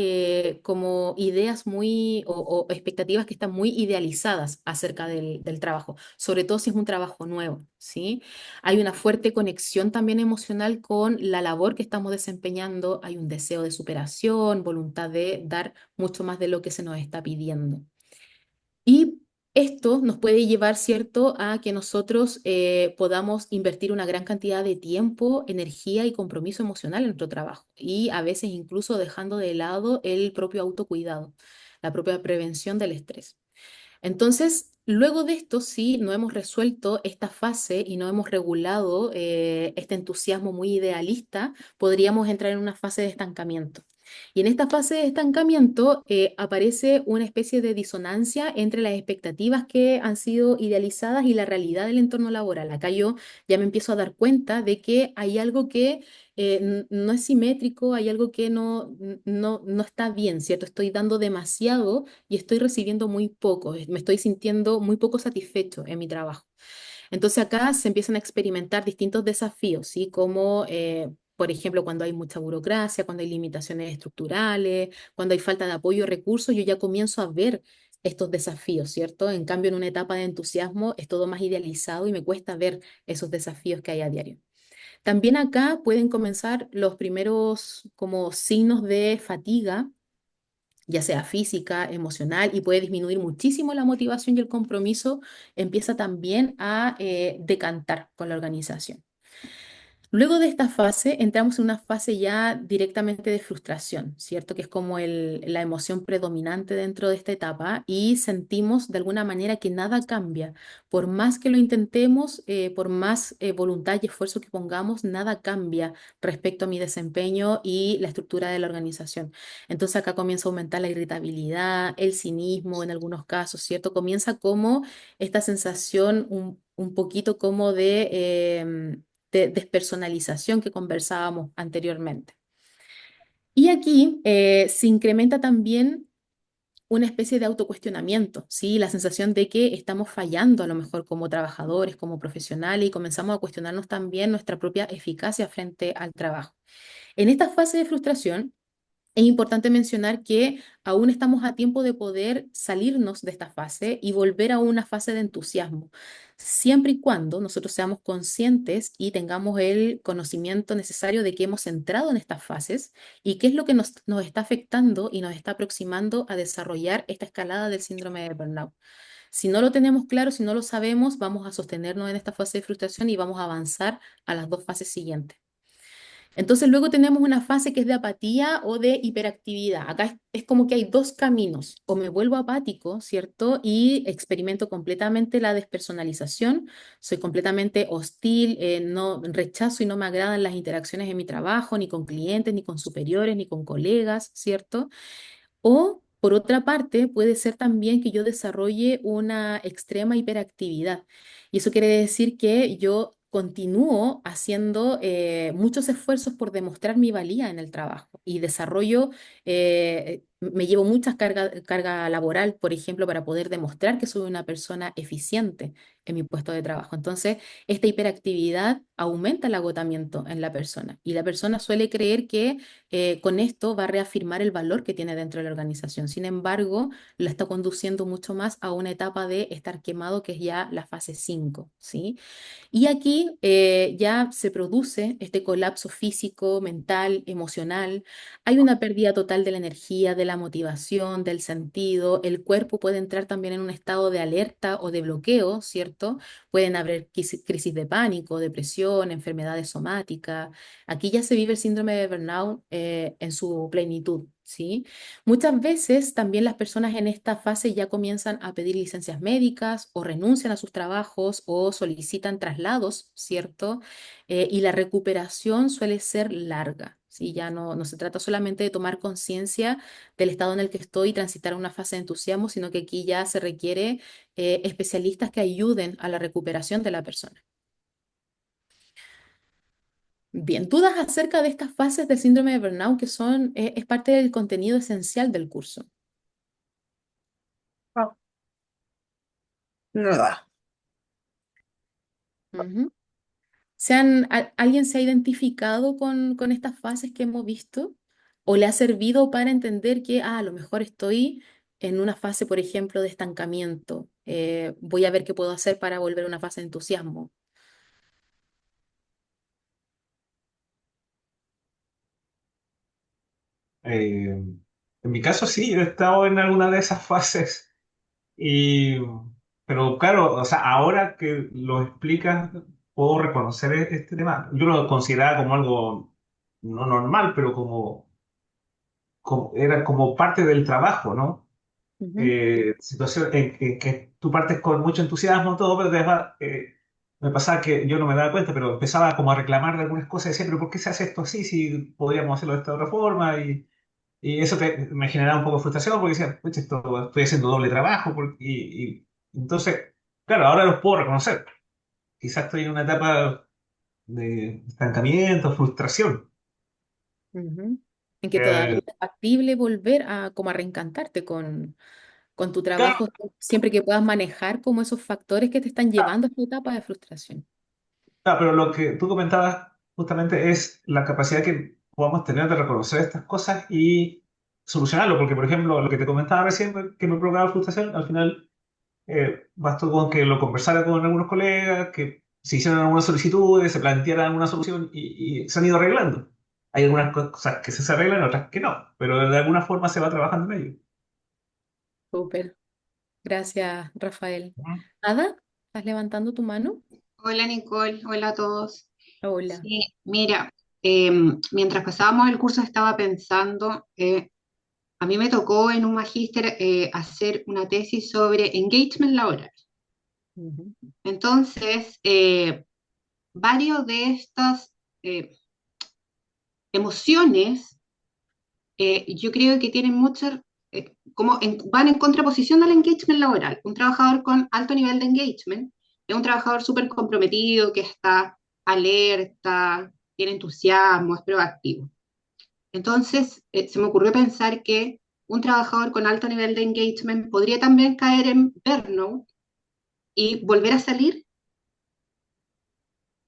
como ideas o expectativas que están muy idealizadas acerca del trabajo, sobre todo si es un trabajo nuevo, ¿sí? Hay una fuerte conexión también emocional con la labor que estamos desempeñando, hay un deseo de superación, voluntad de dar mucho más de lo que se nos está pidiendo. Y esto nos puede llevar, ¿cierto?, a que nosotros podamos invertir una gran cantidad de tiempo, energía y compromiso emocional en nuestro trabajo. Y a veces incluso dejando de lado el propio autocuidado, la propia prevención del estrés. Entonces, luego de esto, si no hemos resuelto esta fase y no hemos regulado este entusiasmo muy idealista, podríamos entrar en una fase de estancamiento. Y en esta fase de estancamiento aparece una especie de disonancia entre las expectativas que han sido idealizadas y la realidad del entorno laboral. Acá yo ya me empiezo a dar cuenta de que hay algo que no es simétrico, hay algo que no está bien, ¿cierto? Estoy dando demasiado y estoy recibiendo muy poco, me estoy sintiendo muy poco satisfecho en mi trabajo. Entonces acá se empiezan a experimentar distintos desafíos, ¿sí? Como, por ejemplo, cuando hay mucha burocracia, cuando hay limitaciones estructurales, cuando hay falta de apoyo y recursos, yo ya comienzo a ver estos desafíos, ¿cierto? En cambio, en una etapa de entusiasmo es todo más idealizado y me cuesta ver esos desafíos que hay a diario. También acá pueden comenzar los primeros como signos de fatiga, ya sea física, emocional, y puede disminuir muchísimo la motivación y el compromiso empieza también a decantar con la organización. Luego de esta fase, entramos en una fase ya directamente de frustración, ¿cierto? Que es como la emoción predominante dentro de esta etapa y sentimos de alguna manera que nada cambia. Por más que lo intentemos, por más voluntad y esfuerzo que pongamos, nada cambia respecto a mi desempeño y la estructura de la organización. Entonces acá comienza a aumentar la irritabilidad, el cinismo en algunos casos, ¿cierto? Comienza como esta sensación un poquito como de despersonalización que conversábamos anteriormente. Y aquí se incrementa también una especie de autocuestionamiento, ¿sí? La sensación de que estamos fallando a lo mejor como trabajadores, como profesionales y comenzamos a cuestionarnos también nuestra propia eficacia frente al trabajo. En esta fase de frustración, es importante mencionar que aún estamos a tiempo de poder salirnos de esta fase y volver a una fase de entusiasmo, siempre y cuando nosotros seamos conscientes y tengamos el conocimiento necesario de que hemos entrado en estas fases y qué es lo que nos está afectando y nos está aproximando a desarrollar esta escalada del síndrome de burnout. Si no lo tenemos claro, si no lo sabemos, vamos a sostenernos en esta fase de frustración y vamos a avanzar a las dos fases siguientes. Entonces luego tenemos una fase que es de apatía o de hiperactividad. Acá es como que hay dos caminos. O me vuelvo apático, ¿cierto? Y experimento completamente la despersonalización. Soy completamente hostil, no rechazo y no me agradan las interacciones en mi trabajo, ni con clientes, ni con superiores, ni con colegas, ¿cierto? O, por otra parte, puede ser también que yo desarrolle una extrema hiperactividad. Y eso quiere decir que yo continúo haciendo muchos esfuerzos por demostrar mi valía en el trabajo y desarrollo me llevo mucha carga laboral, por ejemplo, para poder demostrar que soy una persona eficiente en mi puesto de trabajo. Entonces, esta hiperactividad aumenta el agotamiento en la persona y la persona suele creer que con esto va a reafirmar el valor que tiene dentro de la organización. Sin embargo, la está conduciendo mucho más a una etapa de estar quemado, que es ya la fase 5, ¿sí? Y aquí ya se produce este colapso físico, mental, emocional. Hay una pérdida total de la energía, de la motivación, del sentido. El cuerpo puede entrar también en un estado de alerta o de bloqueo, ¿cierto? Pueden haber crisis de pánico, depresión, enfermedades somáticas. Aquí ya se vive el síndrome de burnout en su plenitud, ¿sí? Muchas veces también las personas en esta fase ya comienzan a pedir licencias médicas o renuncian a sus trabajos o solicitan traslados, ¿cierto? Y la recuperación suele ser larga, ¿sí? Ya no se trata solamente de tomar conciencia del estado en el que estoy y transitar a una fase de entusiasmo, sino que aquí ya se requiere especialistas que ayuden a la recuperación de la persona. Bien, dudas acerca de estas fases del síndrome de burnout que son, es parte del contenido esencial del curso. Nada. Ujú. ¿Alguien se ha identificado con estas fases que hemos visto? ¿O le ha servido para entender que a lo mejor estoy en una fase, por ejemplo, de estancamiento? Voy a ver qué puedo hacer para volver a una fase de entusiasmo. En mi caso sí, yo he estado en alguna de esas fases. Y, pero claro, o sea, ahora que lo explicas, puedo reconocer este tema. Yo lo consideraba como algo no normal, pero era como parte del trabajo, ¿no? Ujú, Situación en que tú partes con mucho entusiasmo, todo, pero después me pasaba que yo no me daba cuenta, pero empezaba como a reclamar de algunas cosas y decía, pero ¿por qué se hace esto así si podríamos hacerlo de esta otra forma? Y eso me generaba un poco de frustración porque decía, "Pucha, esto, estoy haciendo doble trabajo". Y entonces, claro, ahora los puedo reconocer. Quizás estoy en una etapa de estancamiento, frustración. ujú. En que todavía Eh, es factible volver a como a reencantarte con tu claro, trabajo, siempre que puedas manejar como esos factores que te están llevando a esta etapa de frustración. claro, pero lo que tú comentabas justamente es la capacidad que podamos tener de reconocer estas cosas y solucionarlo. Porque, por ejemplo, lo que te comentaba recién, que me provocaba frustración, al final bastó con que lo conversara con algunos colegas, que se hicieran algunas solicitudes, se planteara alguna solución y se han ido arreglando. Hay algunas cosas que se arreglan, otras que no, pero de alguna forma se va trabajando en ello. Súper. Gracias, Rafael. Ujú. Ada, ¿estás levantando tu mano? Hola Nicole, hola a todos. Hola. Sí, mira, mientras pasábamos el curso estaba pensando, a mí me tocó en un magíster hacer una tesis sobre engagement laboral. Ujú. Entonces, varios de estas eh, emociones, yo creo que tienen muchas, van en contraposición al engagement laboral. Un trabajador con alto nivel de engagement es un trabajador súper comprometido, que está alerta, tiene entusiasmo, es proactivo. Entonces, se me ocurrió pensar que un trabajador con alto nivel de engagement podría también caer en burnout y volver a salir.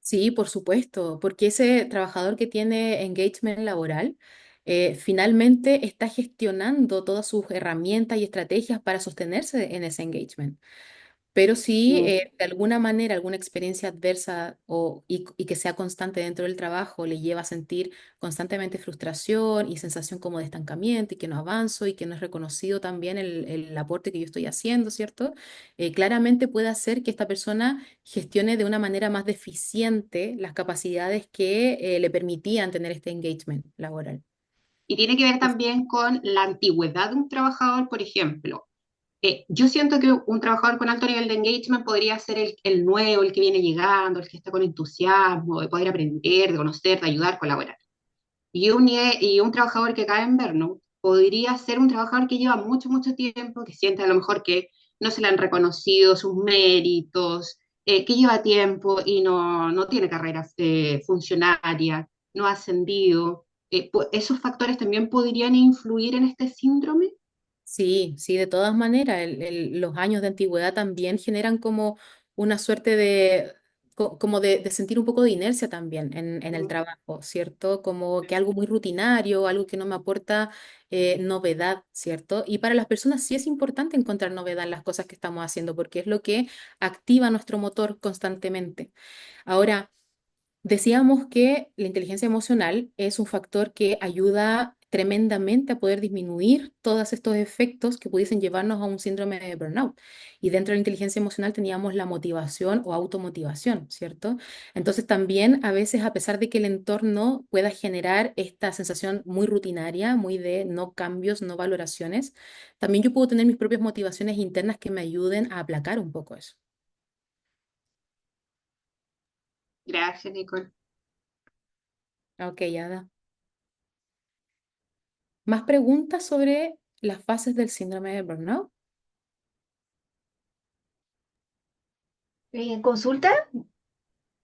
Sí, por supuesto, porque ese trabajador que tiene engagement laboral finalmente está gestionando todas sus herramientas y estrategias para sostenerse en ese engagement. Pero sí, Mm. de alguna manera, alguna experiencia adversa y que sea constante dentro del trabajo le lleva a sentir constantemente frustración y sensación como de estancamiento y que no avanzo y que no es reconocido también el aporte que yo estoy haciendo, ¿cierto? Claramente puede hacer que esta persona gestione de una manera más deficiente las capacidades que le permitían tener este engagement laboral. Y tiene que ver también con la antigüedad de un trabajador, por ejemplo. Yo siento que un trabajador con alto nivel de engagement podría ser el nuevo, el que viene llegando, el que está con entusiasmo, de poder aprender, de conocer, de ayudar, colaborar. Y un trabajador que cae en burnout podría ser un trabajador que lleva mucho, mucho tiempo, que siente a lo mejor que no se le han reconocido sus méritos, que lleva tiempo y no tiene carrera funcionaria, no ha ascendido. ¿esos factores también podrían influir en este síndrome? Sí, sí, de todas maneras, los años de antigüedad también generan como una suerte de, como de sentir un poco de inercia también en el trabajo, ¿cierto? Como que algo muy rutinario, algo que no me aporta novedad, ¿cierto? Y para las personas sí es importante encontrar novedad en las cosas que estamos haciendo, porque es lo que activa nuestro motor constantemente. Ahora, decíamos que la inteligencia emocional es un factor que ayuda tremendamente a poder disminuir todos estos efectos que pudiesen llevarnos a un síndrome de burnout. Y dentro de la inteligencia emocional teníamos la motivación o automotivación, ¿cierto? Entonces también a veces, a pesar de que el entorno pueda generar esta sensación muy rutinaria, muy de no cambios, no valoraciones, también yo puedo tener mis propias motivaciones internas que me ayuden a aplacar un poco eso. Gracias, Nicole. Ok, Ada. ¿Más preguntas sobre las fases del síndrome de burnout? ¿Consulta?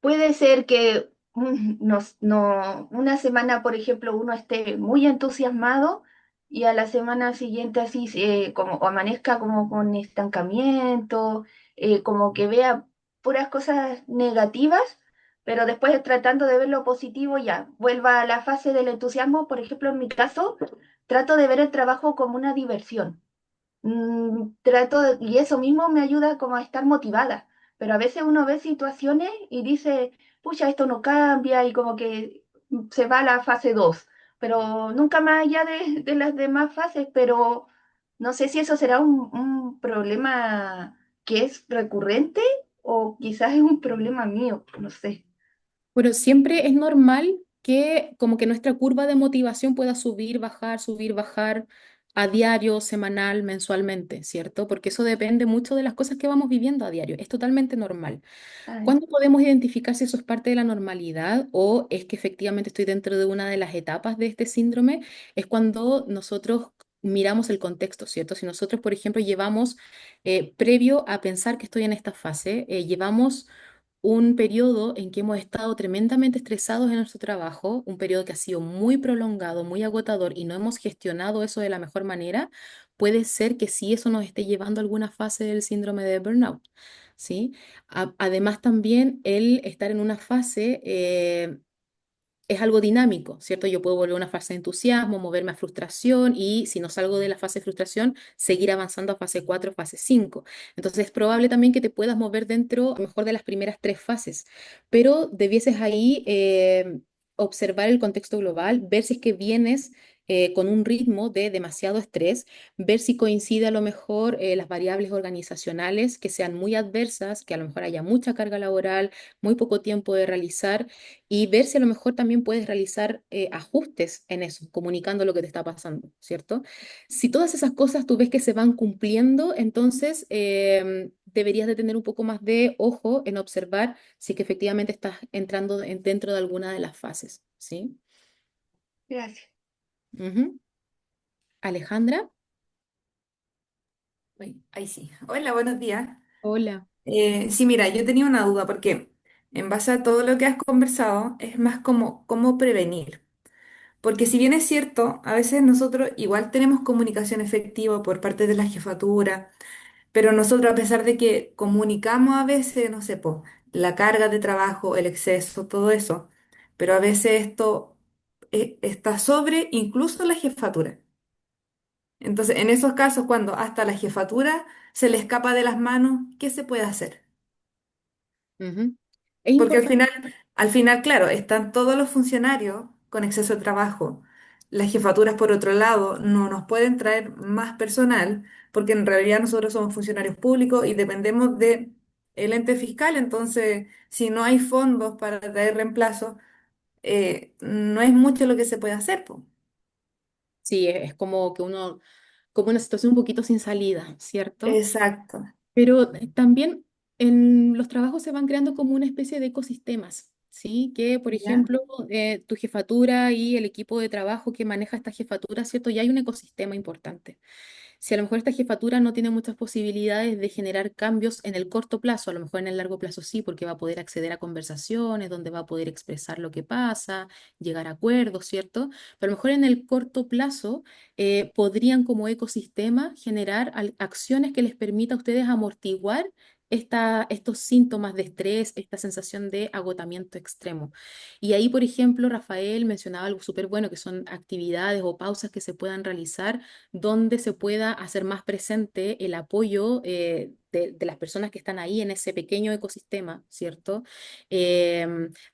Puede ser que una semana, por ejemplo, uno esté muy entusiasmado y a la semana siguiente así como o amanezca como con estancamiento, como que vea puras cosas negativas, pero después tratando de ver lo positivo ya, vuelva a la fase del entusiasmo. Por ejemplo, en mi caso, trato de ver el trabajo como una diversión. Y eso mismo me ayuda como a estar motivada, pero a veces uno ve situaciones y dice, pucha, esto no cambia y como que se va a la fase 2, pero nunca más allá de las demás fases. Pero no sé si eso será un problema que es recurrente o quizás es un problema mío, no sé. Bueno, siempre es normal que como que nuestra curva de motivación pueda subir, bajar a diario, semanal, mensualmente, ¿cierto? Porque eso depende mucho de las cosas que vamos viviendo a diario. Es totalmente normal. Ay, ¿Cuándo podemos identificar si eso es parte de la normalidad o es que efectivamente estoy dentro de una de las etapas de este síndrome? Es cuando nosotros miramos el contexto, ¿cierto? Si nosotros, por ejemplo, llevamos, previo a pensar que estoy en esta fase, llevamos un periodo en que hemos estado tremendamente estresados en nuestro trabajo, un periodo que ha sido muy prolongado, muy agotador y no hemos gestionado eso de la mejor manera, puede ser que sí eso nos esté llevando a alguna fase del síndrome de burnout, ¿sí? Además también el estar en una fase es algo dinámico, ¿cierto? Yo puedo volver a una fase de entusiasmo, moverme a frustración y si no salgo de la fase de frustración, seguir avanzando a fase 4, fase 5. Entonces es probable también que te puedas mover dentro, a lo mejor, de las primeras tres fases, pero debieses ahí observar el contexto global, ver si es que vienes con un ritmo de demasiado estrés, ver si coincide a lo mejor las variables organizacionales que sean muy adversas, que a lo mejor haya mucha carga laboral, muy poco tiempo de realizar y ver si a lo mejor también puedes realizar ajustes en eso, comunicando lo que te está pasando, ¿cierto? Si todas esas cosas tú ves que se van cumpliendo, entonces deberías de tener un poco más de ojo en observar si que efectivamente estás entrando dentro de alguna de las fases, ¿sí? gracias. Ujú. Alejandra, Ahí sí. Hola, buenos días. hola. Sí, mira, yo tenía una duda porque en base a todo lo que has conversado, es más como cómo prevenir. Porque si bien es cierto, a veces nosotros igual tenemos comunicación efectiva por parte de la jefatura, pero nosotros a pesar de que comunicamos a veces, no sé, po, la carga de trabajo, el exceso, todo eso, pero a veces esto está sobre incluso la jefatura. Entonces, en esos casos, cuando hasta la jefatura se le escapa de las manos, ¿qué se puede hacer? Ujú. Es Porque importante. al final, claro, están todos los funcionarios con exceso de trabajo. Las jefaturas, por otro lado, no nos pueden traer más personal, porque en realidad nosotros somos funcionarios públicos y dependemos de el ente fiscal. Entonces, si no hay fondos para traer reemplazo, no es mucho lo que se puede hacer, po. Sí, es como que uno, como una situación un poquito sin salida, ¿cierto? Exacto. Pero también en los trabajos se van creando como una especie de ecosistemas, ¿sí? Que, por ¿Ya? ejemplo, tu jefatura y el equipo de trabajo que maneja esta jefatura, ¿cierto? Ya hay un ecosistema importante. si a lo mejor esta jefatura no tiene muchas posibilidades de generar cambios en el corto plazo, a lo mejor en el largo plazo sí, porque va a poder acceder a conversaciones donde va a poder expresar lo que pasa, llegar a acuerdos, ¿cierto? Pero a lo mejor en el corto plazo podrían como ecosistema generar acciones que les permita a ustedes amortiguar estos síntomas de estrés, esta sensación de agotamiento extremo. Y ahí, por ejemplo, Rafael mencionaba algo súper bueno, que son actividades o pausas que se puedan realizar donde se pueda hacer más presente el apoyo de las personas que están ahí en ese pequeño ecosistema, ¿cierto?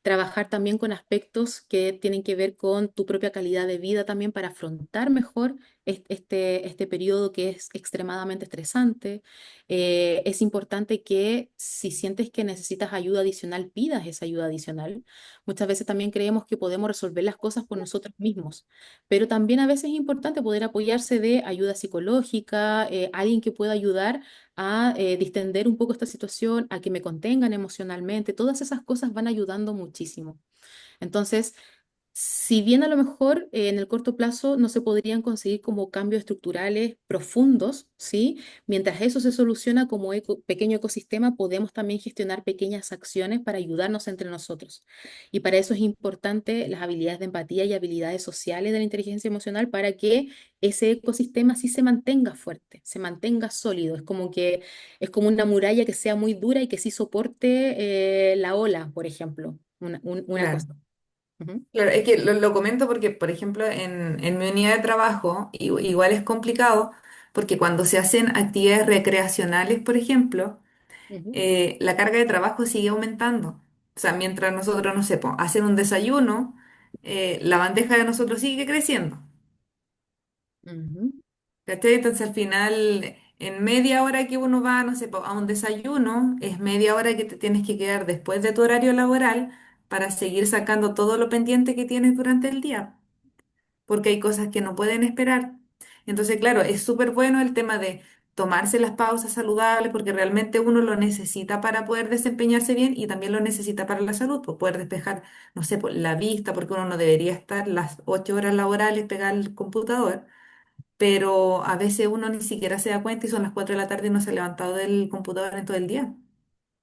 Trabajar también con aspectos que tienen que ver con tu propia calidad de vida también para afrontar mejor este periodo que es extremadamente estresante. Es importante que si sientes que necesitas ayuda adicional, pidas esa ayuda adicional. Muchas veces también creemos que podemos resolver las cosas por nosotros mismos, pero también a veces es importante poder apoyarse de ayuda psicológica, alguien que pueda ayudar a distender un poco esta situación, a que me contengan emocionalmente. Todas esas cosas van ayudando muchísimo. Entonces, si bien a lo mejor en el corto plazo no se podrían conseguir como cambios estructurales profundos, ¿sí? Mientras eso se soluciona como pequeño ecosistema, podemos también gestionar pequeñas acciones para ayudarnos entre nosotros. Y para eso es importante las habilidades de empatía y habilidades sociales de la inteligencia emocional para que ese ecosistema sí se mantenga fuerte, se mantenga sólido. Es como una muralla que sea muy dura y que sí soporte la ola, por ejemplo, una Claro. cosa. Ujú, Claro, es que lo comento porque, por ejemplo, en mi unidad de trabajo igual es complicado porque cuando se hacen actividades recreacionales, por ejemplo, ujú. la carga de trabajo sigue aumentando. O sea, mientras nosotros, no sé, hacen un desayuno, la bandeja de nosotros sigue creciendo. Ujú, ¿Cachai? Entonces al final, en media hora que uno va, no sé, a un desayuno, es media hora que te tienes que quedar después de tu horario laboral para seguir sacando todo lo pendiente que tienes durante el día, porque hay cosas que no pueden esperar. Entonces, claro, es súper bueno el tema de tomarse las pausas saludables, porque realmente uno lo necesita para poder desempeñarse bien y también lo necesita para la salud, pues poder despejar, no sé, pues, la vista, porque uno no debería estar las 8 horas laborales pegado al computador, pero a veces uno ni siquiera se da cuenta y son las 4 de la tarde y no se ha levantado del computador en todo el día.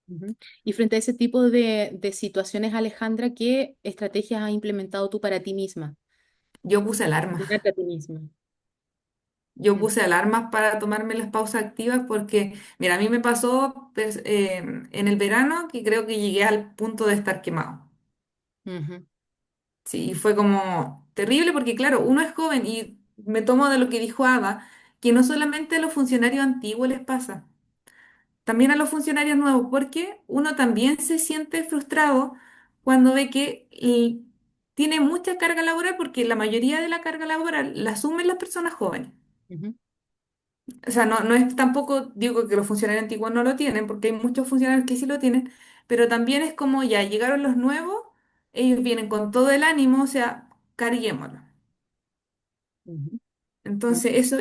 ujú. Y frente a ese tipo de situaciones, Alejandra, ¿qué estrategias has implementado tú para ti misma? Yo puse alarmas. Ayudarte a ti misma. Yo Mm, puse alarmas para tomarme las pausas activas porque, mira, a mí me pasó pues, en el verano que creo que llegué al punto de estar quemado. ujú, Sí, y fue como terrible porque, claro, uno es joven y me tomo de lo que dijo Ada, que no solamente a los funcionarios antiguos les pasa, también a los funcionarios nuevos, porque uno también se siente frustrado cuando ve que tiene mucha carga laboral porque la mayoría de la carga laboral la asumen las personas jóvenes. ujú, O sea, no es tampoco, digo que los funcionarios antiguos no lo tienen, porque hay muchos funcionarios que sí lo tienen, pero también es como ya llegaron los nuevos, ellos vienen con todo el ánimo, o sea, carguémoslo. ujú. No, Entonces, eso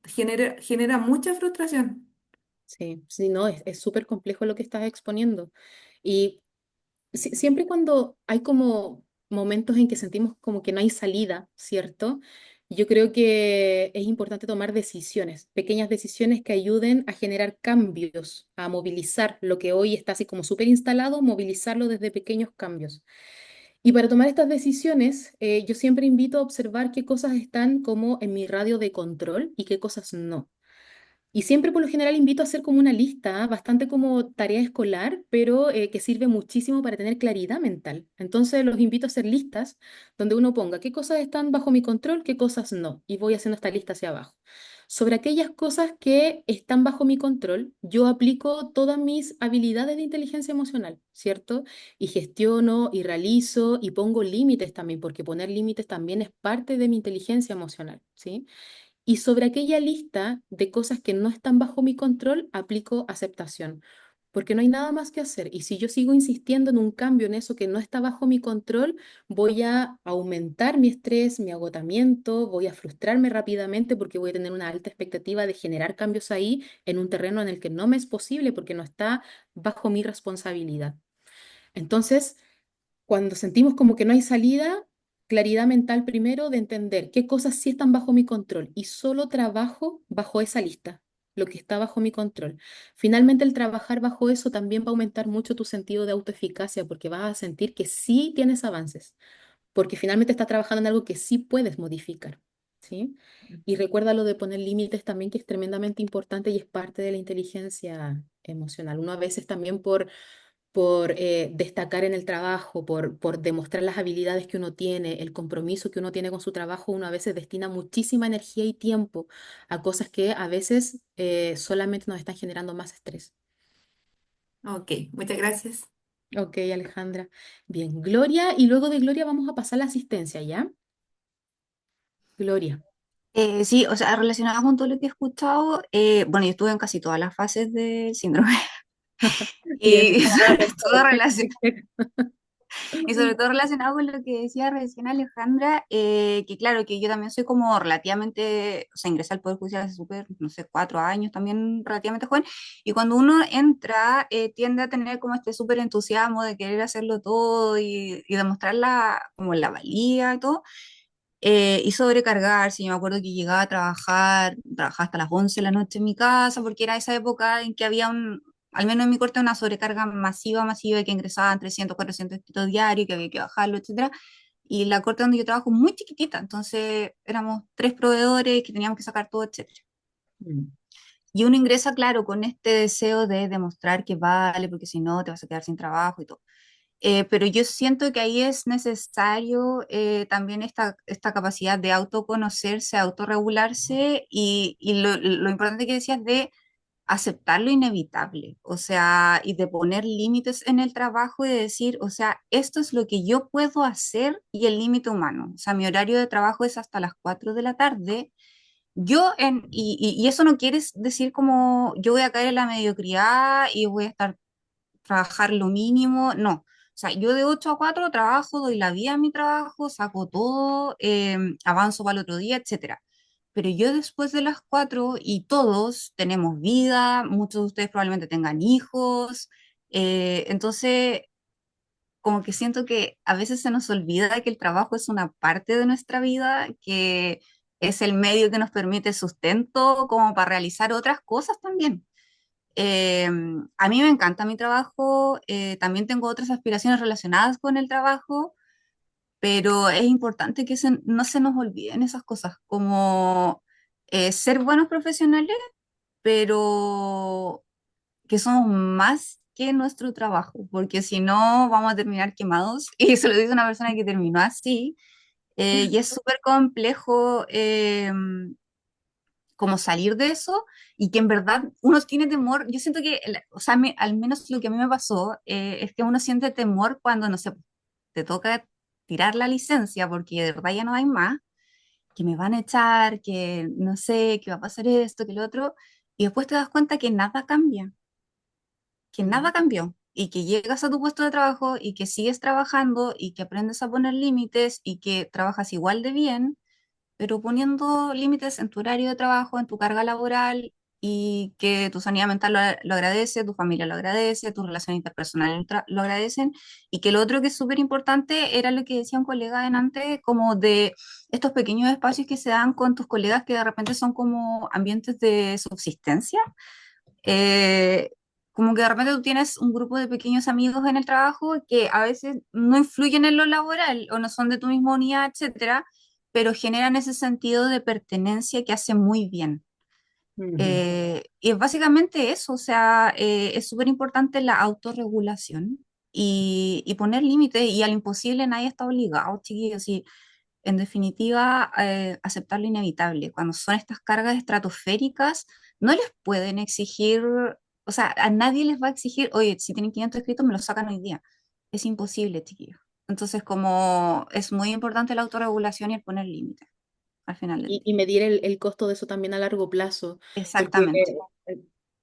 genera mucha frustración. sí, sí, no, es súper complejo lo que estás exponiendo. Y siempre cuando hay como momentos en que sentimos como que no hay salida, ¿cierto? Yo creo que es importante tomar decisiones, pequeñas decisiones que ayuden a generar cambios, a movilizar lo que hoy está así como súper instalado, movilizarlo desde pequeños cambios. Y para tomar estas decisiones, yo siempre invito a observar qué cosas están como en mi radio de control y qué cosas no. Y siempre por lo general invito a hacer como una lista, bastante como tarea escolar, pero que sirve muchísimo para tener claridad mental. Entonces los invito a hacer listas donde uno ponga qué cosas están bajo mi control, qué cosas no. Y voy haciendo esta lista hacia abajo. Sobre aquellas cosas que están bajo mi control, yo aplico todas mis habilidades de inteligencia emocional, ¿cierto? Y gestiono y realizo y pongo límites también, porque poner límites también es parte de mi inteligencia emocional, ¿sí? Y sobre aquella lista de cosas que no están bajo mi control, aplico aceptación, porque no hay nada más que hacer. Y si yo sigo insistiendo en un cambio en eso que no está bajo mi control, voy a aumentar mi estrés, mi agotamiento, voy a frustrarme rápidamente porque voy a tener una alta expectativa de generar cambios ahí en un terreno en el que no me es posible porque no está bajo mi responsabilidad. Entonces, cuando sentimos como que no hay salida, claridad mental primero de entender qué cosas sí están bajo mi control y solo trabajo bajo esa lista, lo que está bajo mi control. Finalmente, el trabajar bajo eso también va a aumentar mucho tu sentido de autoeficacia porque vas a sentir que sí tienes avances, porque finalmente estás trabajando en algo que sí puedes modificar, ¿sí? Y recuerda lo de poner límites también, que es tremendamente importante y es parte de la inteligencia emocional. Uno a veces también por destacar en el trabajo, por demostrar las habilidades que uno tiene, el compromiso que uno tiene con su trabajo, uno a veces destina muchísima energía y tiempo a cosas que a veces solamente nos están generando más estrés. Ok, muchas gracias. Ok, Alejandra. Bien, Gloria, y luego de Gloria vamos a pasar a la asistencia, ¿ya? Gloria. Sí, o sea, relacionado con todo lo que he escuchado, bueno, yo estuve en casi todas las fases del síndrome Bien, y sobre todo perfecto. y sobre todo relacionado con lo que decía recién Alejandra, que claro, que yo también soy como relativamente, o sea, ingresé al Poder Judicial hace súper, no sé, 4 años, también relativamente joven, y cuando uno entra, tiende a tener como este súper entusiasmo de querer hacerlo todo y demostrar como la valía y todo, y sobrecargarse. Yo me acuerdo que llegaba a trabajaba hasta las 11 de la noche en mi casa, porque era esa época en que había al menos en mi corte, una sobrecarga masiva, masiva, que ingresaban 300 400 escritos diarios, que había que bajarlo, etcétera. Y la corte donde yo trabajo es muy chiquitita, entonces éramos 3 proveedores que teníamos que sacar todo, etcétera. Mm. Y uno ingresa, claro, con este deseo de demostrar que vale, porque si no te vas a quedar sin trabajo y todo. Pero yo siento que ahí es necesario también esta capacidad de autoconocerse, autorregularse y lo importante que decías de aceptar lo inevitable, o sea, y de poner límites en el trabajo y de decir, o sea, esto es lo que yo puedo hacer y el límite humano. O sea, mi horario de trabajo es hasta las 4 de la tarde. Y eso no quiere decir como yo voy a caer en la mediocridad y voy a estar trabajar lo mínimo, no. O sea, yo de 8 a 4 trabajo, doy la vida a mi trabajo, saco todo, avanzo para el otro día, etcétera. Pero yo después de las 4 y todos tenemos vida, muchos de ustedes probablemente tengan hijos, entonces como que siento que a veces se nos olvida que el trabajo es una parte de nuestra vida, que es el medio que nos permite sustento como para realizar otras cosas también. Eh, a mí me encanta mi trabajo, también tengo otras aspiraciones relacionadas con el trabajo, pero es importante que no se nos olviden esas cosas, como ser buenos profesionales, pero que somos más que nuestro trabajo, porque si no vamos a terminar quemados, y se lo dice una persona que terminó así, y es súper complejo. Como salir de eso y que en verdad uno tiene temor. Yo siento que, o sea, al menos lo que a mí me pasó es que uno siente temor cuando, no sé, te toca tirar la licencia porque de verdad ya no hay más, que me van a echar, que no sé, que va a pasar esto, que lo otro, y después te das cuenta que nada cambió. Y que llegas a tu puesto de trabajo y que sigues trabajando y que aprendes a poner límites y que trabajas igual de bien, pero poniendo límites en tu horario de trabajo, en tu carga laboral y que tu sanidad mental lo agradece, tu familia lo agradece, tus relaciones interpersonales lo agradecen y que lo otro que es súper importante era lo que decía un colega antes, como de estos pequeños espacios que se dan con tus colegas que de repente son como ambientes de subsistencia. Eh, Como que de repente tú tienes un grupo de pequeños amigos en el trabajo que a veces no influyen en lo laboral o no son de tu misma unidad, etcétera, pero generan ese sentido de pertenencia que hace muy bien. Ujú. Y es básicamente eso, o sea, es súper importante la autorregulación y poner límites y al imposible nadie está obligado, chiquillos, y en definitiva aceptar lo inevitable. Cuando son estas cargas estratosféricas, no les pueden exigir, o sea, a nadie les va a exigir, oye, si tienen 500 escritos, me los sacan hoy día. Es imposible, chiquillos. Entonces, como es muy importante la autorregulación y el poner límites al final del Y día. medir el costo de eso también a largo plazo, porque, Exactamente.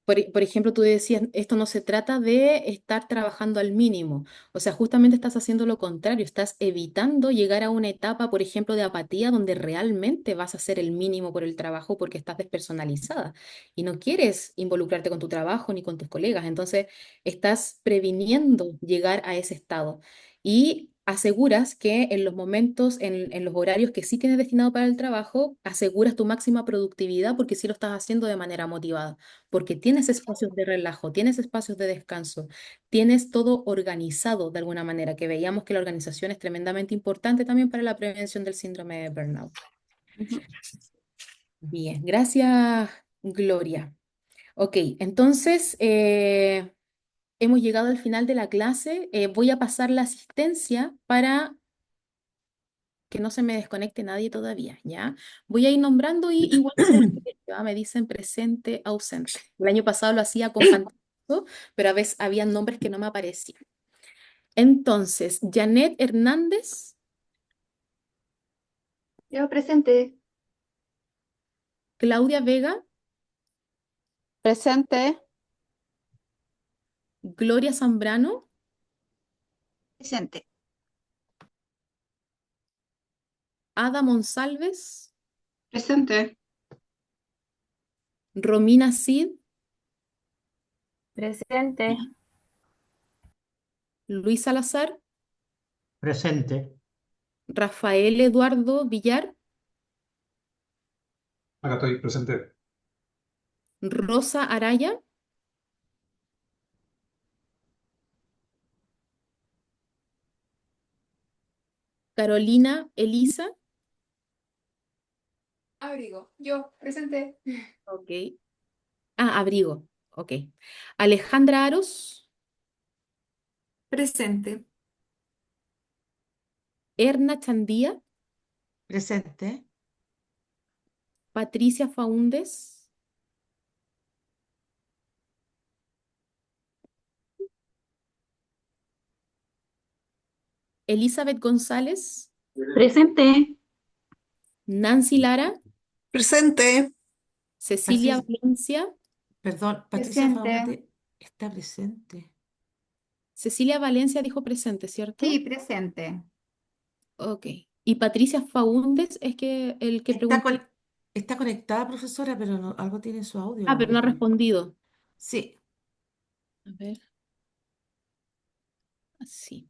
por ejemplo, tú decías, esto no se trata de estar trabajando al mínimo, o sea, justamente estás haciendo lo contrario, estás evitando llegar a una etapa, por ejemplo, de apatía donde realmente vas a hacer el mínimo por el trabajo porque estás despersonalizada y no quieres involucrarte con tu trabajo ni con tus colegas, entonces estás previniendo llegar a ese estado. Y aseguras que en los momentos, en los horarios que sí tienes destinado para el trabajo, aseguras tu máxima productividad porque sí lo estás haciendo de manera motivada, porque tienes espacios de relajo, tienes espacios de descanso, tienes todo organizado de alguna manera, que veíamos que la organización es tremendamente importante también para la prevención del síndrome de burnout. Ujú. Bien, gracias, Gloria. Ok, entonces hemos llegado al final de la clase. Voy a pasar la asistencia para que no se me desconecte nadie todavía, ¿ya? Voy a ir nombrando y igual se repite, ¿ya? Me dicen presente, ausente. El año pasado lo hacía con pantallazo, pero a veces había nombres que no me aparecían. Entonces, Janet Hernández, Yo presente. Claudia Vega, Presente. Gloria Zambrano, Presente. Ada Monsalves, Presente. Romina Cid, Presente. Luis Salazar, Presente. Rafael Eduardo Villar, Acá estoy presente. Rosa Araya, Carolina Elisa, Abrigo, yo, presente. ok. Ah, Abrigo, ok. Alejandra Aros, Presente. Erna Chandía, Presente. Patricia Faúndes, Elizabeth González, Presente. Nancy Lara, Presente. Cecilia Valencia, Perdón, Patricia Presente. Faunde está presente. Cecilia Valencia dijo presente, ¿cierto? Sí, presente. Ok. Y Patricia Faúndes es que el que Está, preguntó. está conectada, profesora, pero algo tiene en su audio, Ah, no pero no ha me... respondido. Sí. A ver. Sí.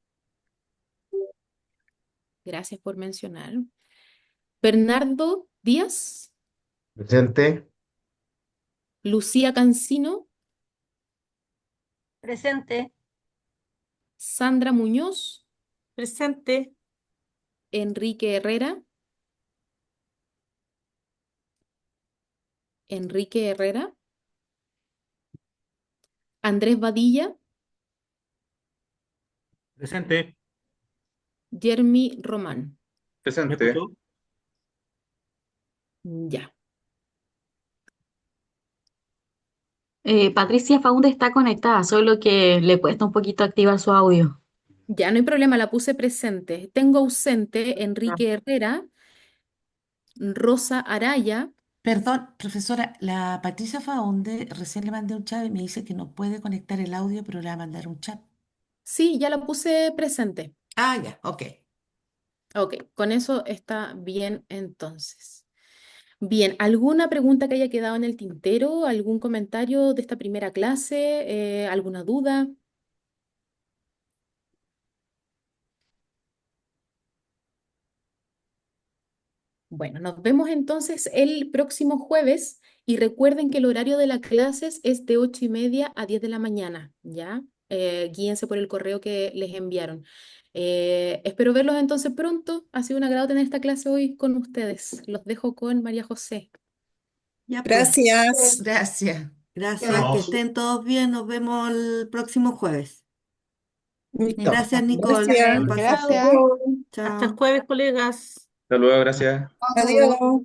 Gracias por mencionar. Bernardo Díaz, Presente. Lucía Cancino, Presente. Sandra Muñoz, Presente. Enrique Herrera, Enrique Herrera, Andrés Badilla, Presente. Jeremy Román. ¿Me Presente. escuchó? Ya. Patricia Faunde está conectada, solo que le cuesta un poquito activar su audio. Ya no hay problema, la puse presente. Tengo ausente Enrique Herrera, Rosa Araya. Perdón, profesora, la Patricia Faunde recién le mandé un chat y me dice que no puede conectar el audio, pero le va a mandar un chat. Sí, ya la puse presente. Ah, ya, ok. Ok, con eso está bien entonces. Bien, ¿alguna pregunta que haya quedado en el tintero? ¿Algún comentario de esta primera clase? ¿Alguna duda? Bueno, nos vemos entonces el próximo jueves y recuerden que el horario de las clases es de 8:30 a 10 de la mañana, ¿ya? Guíense por el correo que les enviaron. Espero verlos entonces pronto. Ha sido un agrado tener esta clase hoy con ustedes. Los dejo con María José. Ya pues, Gracias. Gracias. gracias, que Vamos. estén todos bien, nos vemos el próximo jueves. Listo. Gracias, Nicole, Gracias. por pasarte. Gracias. Hasta el Chao. jueves, colegas. Hasta luego, gracias. Adiós.